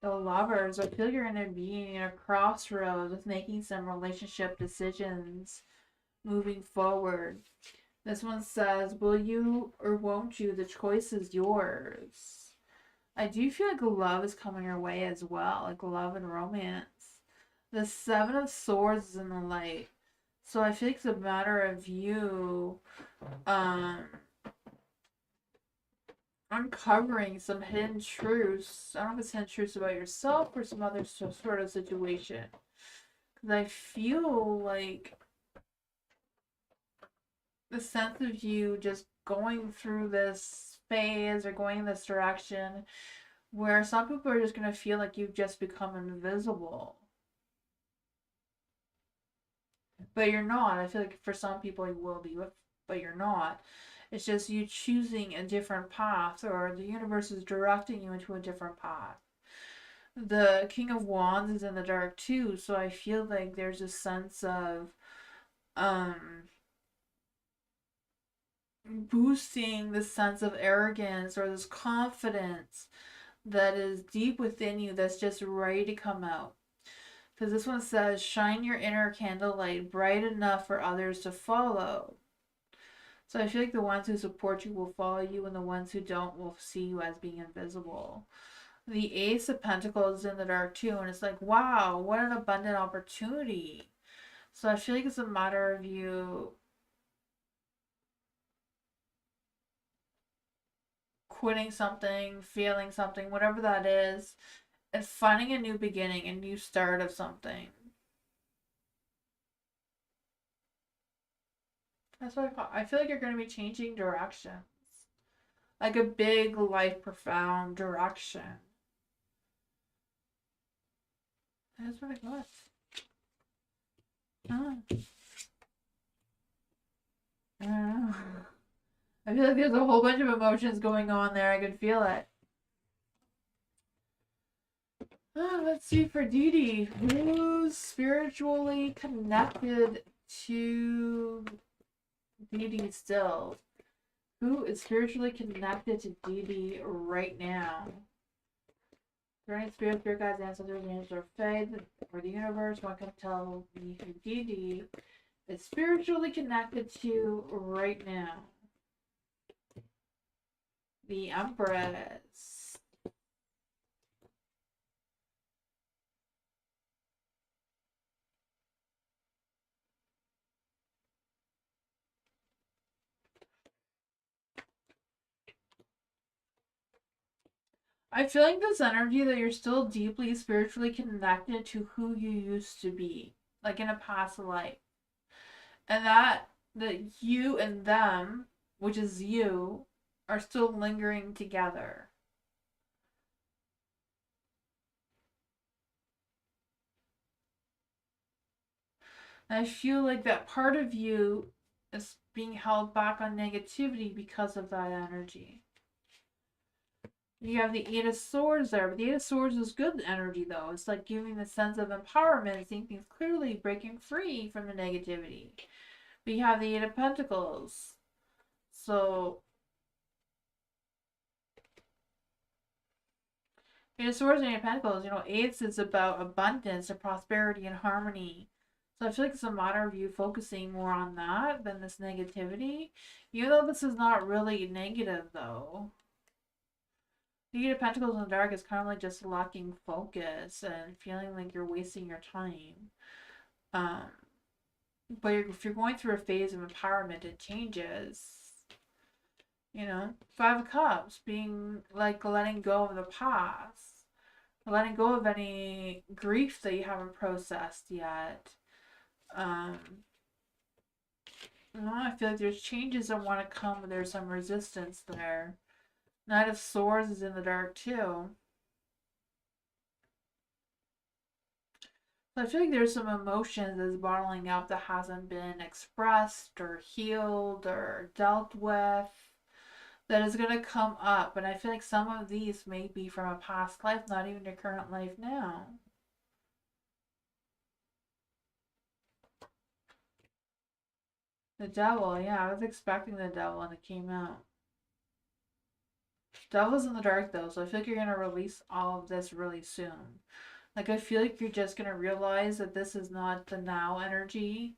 The Lovers, I feel you're going to be in a crossroads with making some relationship decisions moving forward. This one says, will you or won't you? The choice is yours. I do feel like love is coming your way as well, like love and romance. The Seven of Swords is in the light. So I feel like it's a matter of you um uncovering some hidden truths. I don't know if it's hidden truths about yourself or some other sort of situation. Because I feel like the sense of you just going through this phase or going in this direction where some people are just going to feel like you've just become invisible. But you're not. I feel like for some people you will be, but you're not. It's just you choosing a different path, or the universe is directing you into a different path. The King of Wands is in the dark too, so I feel like there's a sense of um boosting the sense of arrogance or this confidence that is deep within you that's just ready to come out. Because this one says, shine your inner candlelight bright enough for others to follow. So I feel like the ones who support you will follow you, and the ones who don't will see you as being invisible. The Ace of Pentacles is in the dark too, and it's like, wow, what an abundant opportunity. So I feel like it's a matter of you quitting something, failing something, whatever that is, and finding a new beginning, a new start of something. That's what I feel like you're going to be changing directions. Like a big, life profound direction. That's what I got. Oh. I don't know. I feel like there's a whole bunch of emotions going on there. I can feel it. Oh, let's see for Dee Dee. Who's spiritually connected to Dee Dee still? Who is spiritually connected to Dee Dee right now? Running spirit guides, ancestors, angels, or fae, or the universe, one can tell me who Dee Dee is spiritually connected to right now. The Empress. I feel like this energy that you're still deeply spiritually connected to who you used to be, like in a past life. And that you and them, which is you, are still lingering together. And I feel like that part of you is being held back on negativity because of that energy. You have the Eight of Swords there, but the Eight of Swords is good energy though. It's like giving the sense of empowerment, seeing things clearly, breaking free from the negativity. But you have the Eight of Pentacles. So In Swords and Pentacles, eights is about abundance and prosperity and harmony. So I feel like it's a matter of you focusing more on that than this negativity. Even though this is not really negative, though. The Eight of Pentacles in the dark is kind of like just lacking focus and feeling like you're wasting your time. Um, but if you're going through a phase of empowerment, it changes. Five of Cups being like letting go of the past, letting go of any grief that you haven't processed yet. I feel like there's changes that want to come, but there's some resistance there. Knight of Swords is in the dark too. So I feel like there's some emotions that's bottling up that hasn't been expressed or healed or dealt with that is going to come up. And I feel like some of these may be from a past life, not even your current life now. The Devil, yeah, I was expecting the Devil and it came out. Devil's in the dark though, so I feel like you're going to release all of this really soon. Like, I feel like you're just going to realize that this is not the now energy,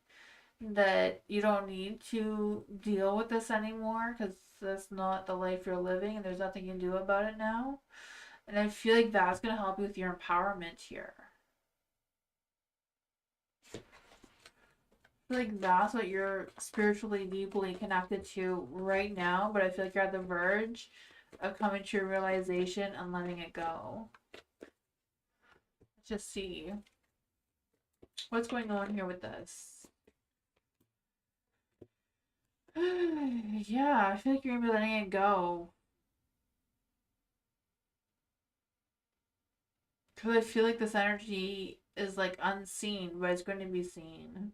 that you don't need to deal with this anymore because that's not the life you're living and there's nothing you can do about it now. And I feel like that's going to help you with your empowerment here. I feel like that's what you're spiritually deeply connected to right now, but I feel like you're at the verge of coming to your realization and letting it go. Let's just see what's going on here with this. Yeah, I feel like you're gonna be letting it go. Because I feel like this energy is like unseen, but it's going to be seen.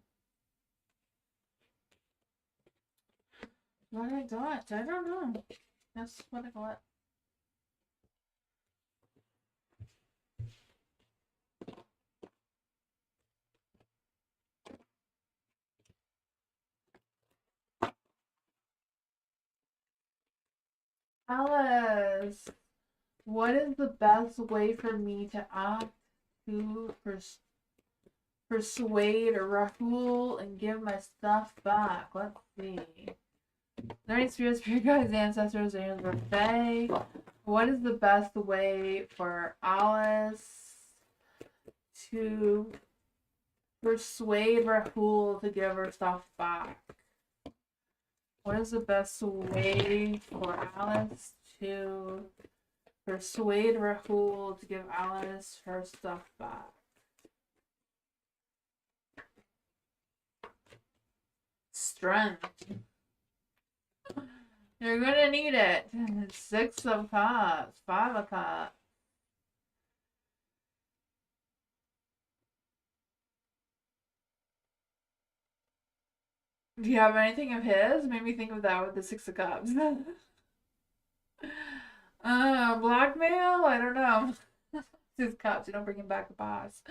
What I got? I don't know. That's what I got. Alice, what is the best way for me to act to persuade Rahul and give my stuff back? Let's see. Learning spirit guides, ancestors, angels, or fae. What is the best way for Alice to persuade Rahul to give her stuff back? What is the best way for Alice to persuade Rahul to give Alice her stuff back? Strength. You're gonna need it. 6 of Cups, 5 of Cups. Do you have anything of his? Made me think of that with the 6 of Cups. Blackmail? I don't know. 6 of Cups, you don't bring him back the boss.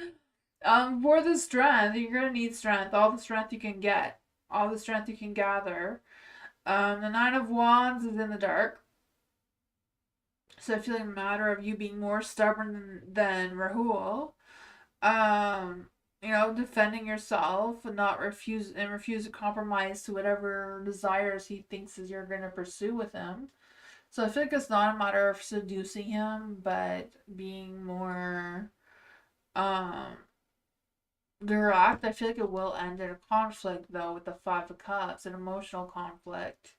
For the strength, you're gonna need strength. All the strength you can get. All the strength you can gather. The 9 of Wands is in the dark. So I feel like a matter of you being more stubborn than Rahul. Defending yourself and not refuse to compromise to whatever desires he thinks is you're gonna pursue with him. So I feel like it's not a matter of seducing him, but being more direct. I feel like it will end in a conflict though with the 5 of Cups, an emotional conflict.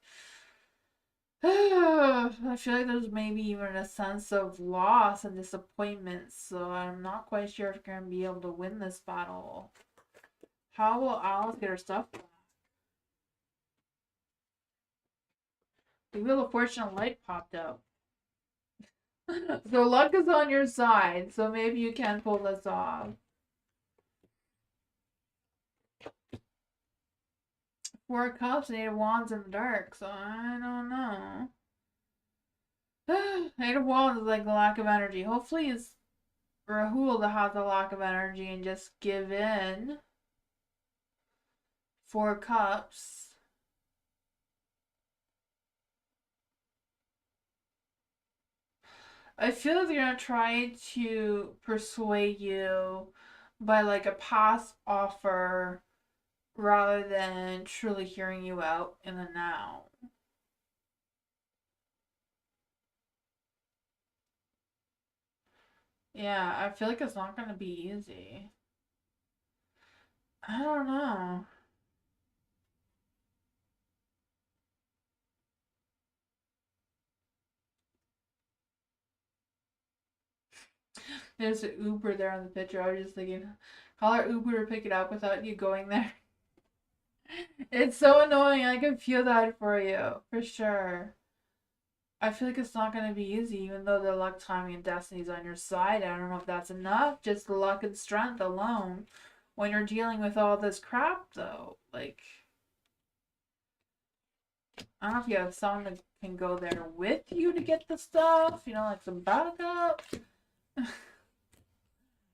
I feel like there's maybe even a sense of loss and disappointment, so I'm not quite sure if you're going to be able to win this battle. How will Alice get her stuff back? The Wheel of Fortune and Light popped out. So luck is on your side, so maybe you can pull this off. 4 of Cups and 8 of Wands in the dark, so I don't know. 8 of Wands is like the lack of energy. Hopefully it's Rahul that has the lack of energy and just give in. 4 Cups. I feel like they're gonna try to persuade you by like a past offer rather than truly hearing you out in the now. Yeah, I feel like it's not gonna be easy. I don't know. There's an Uber there on the picture. I was just thinking, call our Uber to pick it up without you going there. It's so annoying. I can feel that for you, for sure. I feel like it's not going to be easy, even though the luck, timing, and destiny's on your side. I don't know if that's enough. Just luck and strength alone. When you're dealing with all this crap, though, like, I don't know if you have someone that can go there with you to get the stuff, you know, like some backup.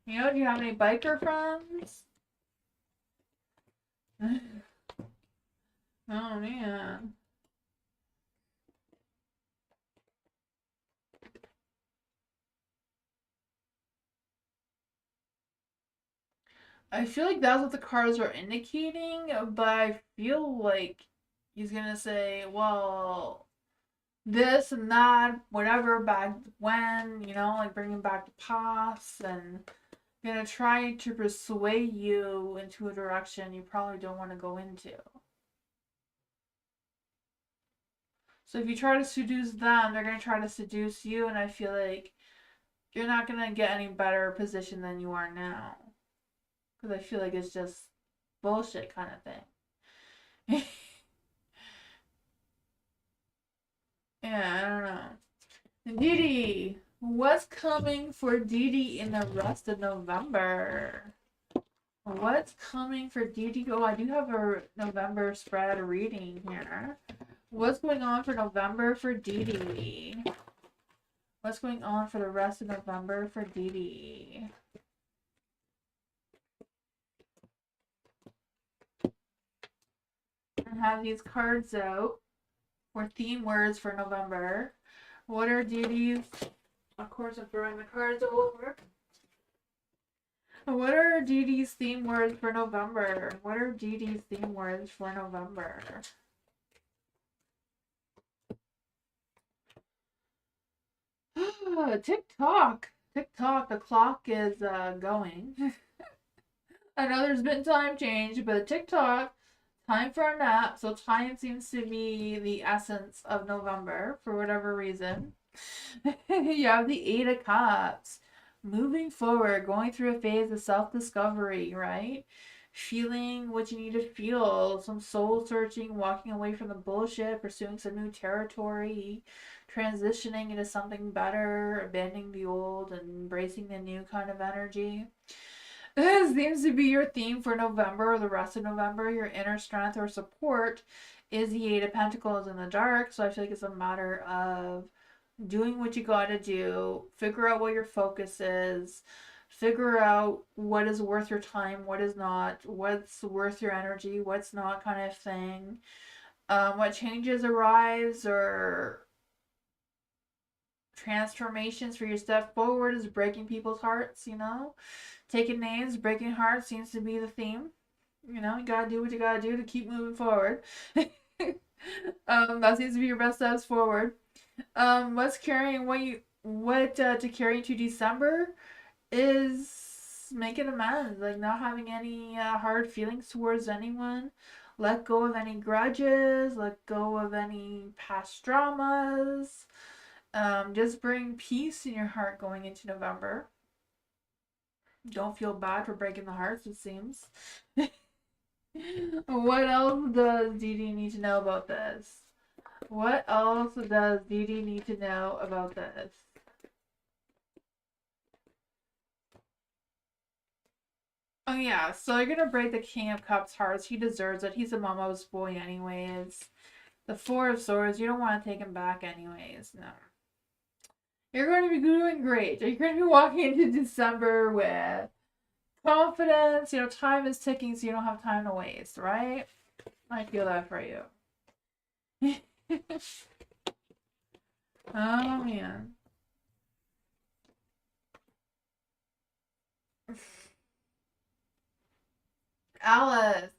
You know, do you have any biker friends? Oh, man. I feel like that's what the cards are indicating, but I feel like he's gonna say, well, this and that, whatever, back when, you know, like bringing back the past and gonna try to persuade you into a direction you probably don't want to go into. So if you try to seduce them, they're gonna try to seduce you, and I feel like you're not gonna get any better position than you are now. Because I feel like it's just bullshit kind of thing. Yeah, I don't know. Didi, what's coming for Didi in the rest of November? What's coming for Didi? Oh, I do have a November spread reading here. What's going on for November for Didi? What's going on for the rest of November for Didi? I have these cards out for theme words for November. What are Didi's? Of course, I'm throwing the cards over. What are Didi's theme words for November? What are Didi's theme words for November? TikTok. TikTok, the clock is going. I know there's been time change, but TikTok, time for a nap. So time seems to be the essence of November for whatever reason. You have the Eight of Cups. Moving forward, going through a phase of self discovery, right? Feeling what you need to feel, some soul searching, walking away from the bullshit, pursuing some new territory, transitioning into something better, abandoning the old, and embracing the new kind of energy. This seems to be your theme for November or the rest of November. Your inner strength or support is the Eight of Pentacles in the dark. So I feel like it's a matter of doing what you gotta do, figure out what your focus is, figure out what is worth your time, what is not, what's worth your energy, what's not, kind of thing. What changes arise or transformations for your step forward is breaking people's hearts, you know? Taking names, breaking hearts seems to be the theme. You know, you gotta do what you gotta do to keep moving forward. That seems to be your best steps forward. What's carrying what to carry into December is making amends, like not having any hard feelings towards anyone. Let go of any grudges, let go of any past dramas. Just bring peace in your heart going into November. Don't feel bad for breaking the hearts, it seems. What else does Didi need to know about this? What else does Didi need to know about this? Oh yeah, so you're gonna break the King of Cups hearts. He deserves it. He's a mama's boy anyways. The Four of Swords, you don't want to take him back anyways. No. You're going to be doing great. You're going to be walking into December with confidence. You know, time is ticking, so you don't have time to waste, right? I feel that for you. Oh man. Alice,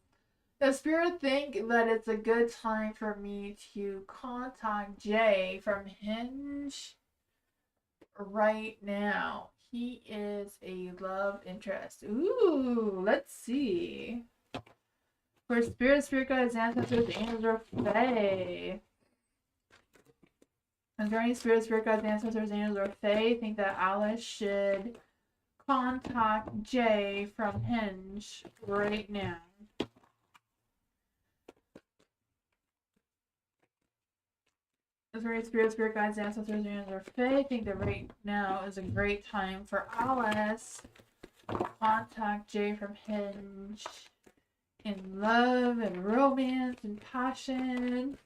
the spirit think that it's a good time for me to contact Jay from Hinge right now. He is a love interest. Ooh, let's see. For spirit guides, ancestors, angels, or fae. Is there any spirit guides, ancestors, angels, or fae think that Alice should contact Jay from Hinge right now? Is there any spirit guides, ancestors, angels, or fae think that right now is a great time for Alice to contact Jay from Hinge in love and romance and passion?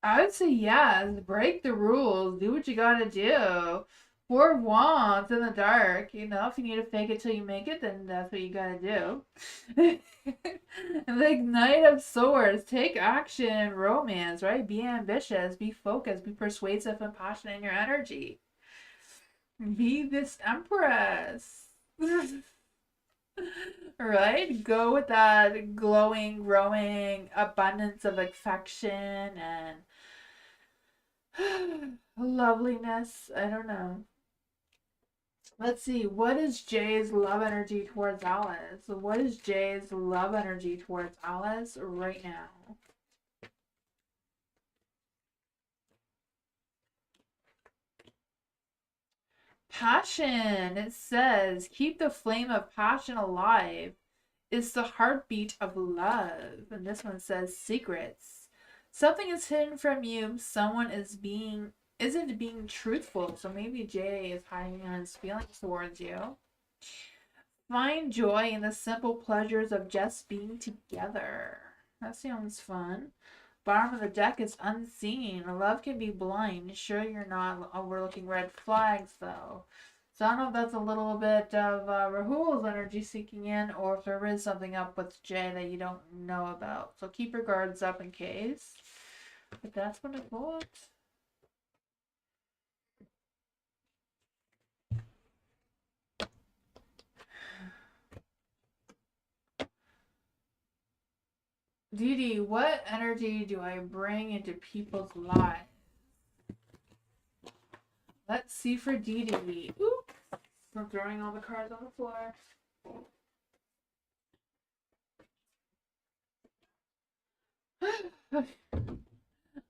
I would say yes. Break the rules. Do what you gotta do. Four of Wands in the dark. You know, if you need to fake it till you make it, then that's what you gotta do. And like Knight of Swords, take action in romance, right? Be ambitious, be focused, be persuasive and passionate in your energy. Be this Empress. Right? Go with that glowing, growing abundance of affection and loveliness. I don't know. Let's see. What is Jay's love energy towards Alice? What is Jay's love energy towards Alice right now? Passion. It says, keep the flame of passion alive. It's the heartbeat of love. And this one says, secrets. Something is hidden from you. Someone isn't being truthful. So maybe Jay is hiding his feelings towards you. Find joy in the simple pleasures of just being together. That sounds fun. Bottom of the deck is unseen. Love can be blind. Sure, you're not overlooking red flags, though. So I don't know if that's a little bit of Rahul's energy seeking in, or if there is something up with Jay that you don't know about. So keep your guards up in case. But that's what it was. Dee, what energy do I bring into people's lives? Let's see for Dee. Oops. I'm throwing all the cards on the floor.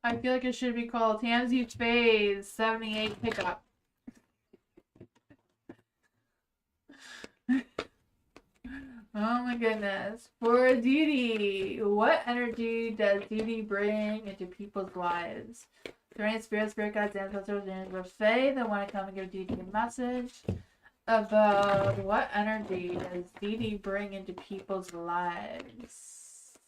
I feel like it should be called Tamsy Fae's 78 pickup. Oh my goodness. For Dee, what energy does Dee bring into people's lives? Is there any spirit guides, ancestors, and fae that want to come and give Dee a message about what energy does Dee bring into people's lives?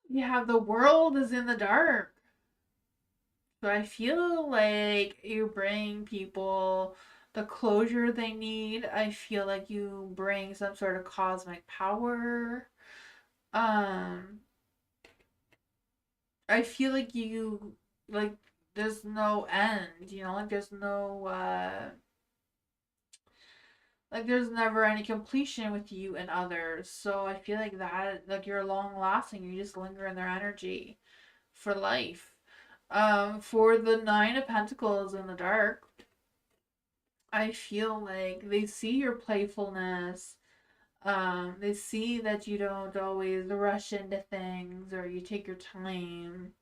You have the world is in the dark. So I feel like you bring people the closure they need. I feel like you bring some sort of cosmic power. I feel like you like there's no end, you know, like there's no like there's never any completion with you and others. So I feel like that like you're long lasting, you just linger in their energy for life. For the Nine of Pentacles in the dark, I feel like they see your playfulness. They see that you don't always rush into things or you take your time.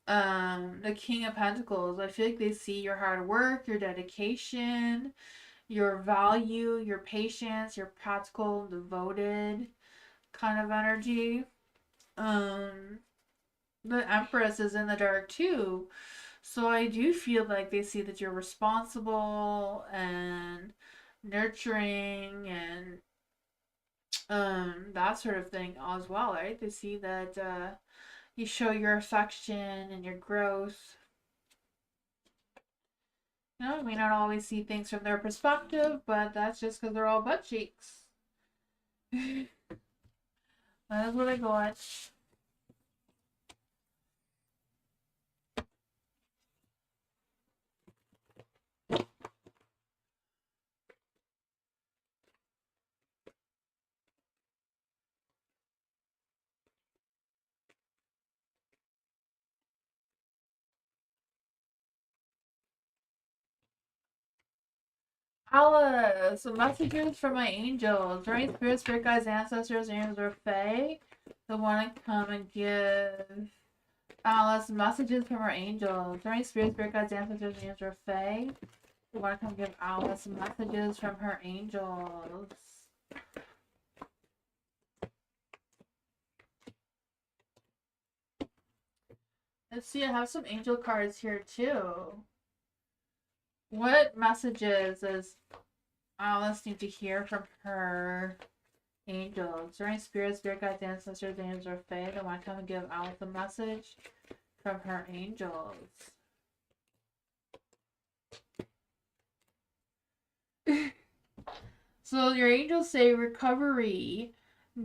The King of Pentacles, I feel like they see your hard work, your dedication, your value, your patience, your practical, devoted kind of energy. The Empress is in the dark too. So I do feel like they see that you're responsible and nurturing and that sort of thing as well, right? They see that you show your affection and your growth. You know, we may not always see things from their perspective, but that's just because they're all butt cheeks. That is what I got. Alice, messages from my angels. Right? Spirit guides, ancestors, angels, or fae. The one to come and give Alice messages from her angels. Right? Spirit guides, ancestors, angels, or fae. The one to come give Alice messages from her angels. Let's see, I have some angel cards here too. What messages does Alice need to hear from her angels? During spirit guides, ancestors, angels, or fae, they want to come and give Alice a message from her angels. So your angels say recovery.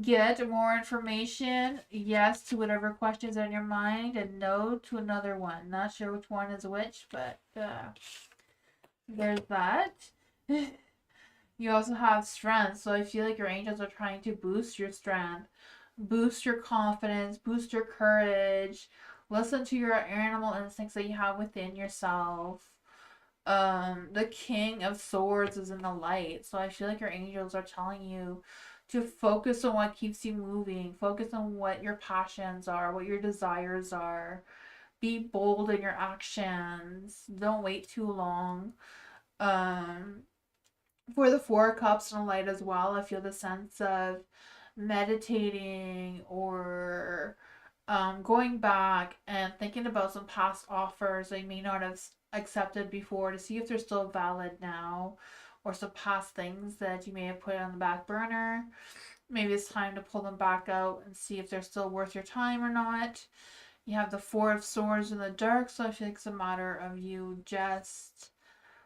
Get more information. Yes to whatever questions are in your mind, and no to another one. Not sure which one is which, but there's that. You also have strength, so I feel like your angels are trying to boost your strength, boost your confidence, boost your courage. Listen to your animal instincts that you have within yourself. The King of Swords is in the light, so I feel like your angels are telling you to focus on what keeps you moving, focus on what your passions are, what your desires are. Be bold in your actions. Don't wait too long. Um, for the Four Cups and the light as well, I feel the sense of meditating or going back and thinking about some past offers that you may not have accepted before to see if they're still valid now, or some past things that you may have put on the back burner. Maybe it's time to pull them back out and see if they're still worth your time or not. You have the Four of Swords in the dark, so I feel like it's a matter of you just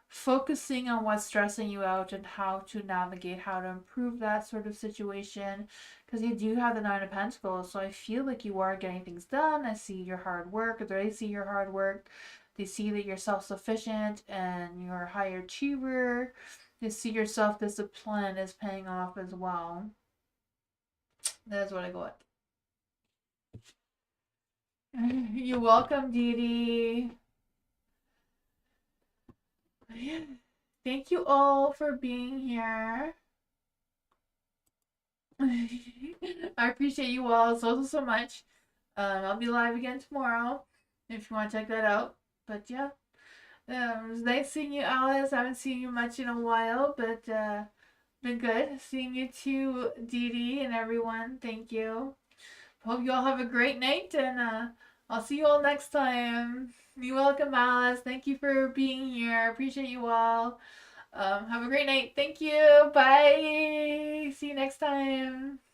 focusing on what's stressing you out and how to navigate, how to improve that sort of situation. Because you do have the Nine of Pentacles, so I feel like you are getting things done. I see your hard work, or they see your hard work. They see that you're self sufficient and you're a higher achiever. They see your self discipline is paying off as well. That's what I got. You're welcome, Dee Dee. Thank you all for being here. I appreciate you all so much. I'll be live again tomorrow if you want to check that out. But yeah, it was nice seeing you, Alice. I haven't seen you much in a while, but been good seeing you too, Dee Dee, and everyone. Thank you. Hope you all have a great night, and I'll see you all next time. You're welcome, Alice. Thank you for being here. I appreciate you all. Have a great night. Thank you. Bye. See you next time.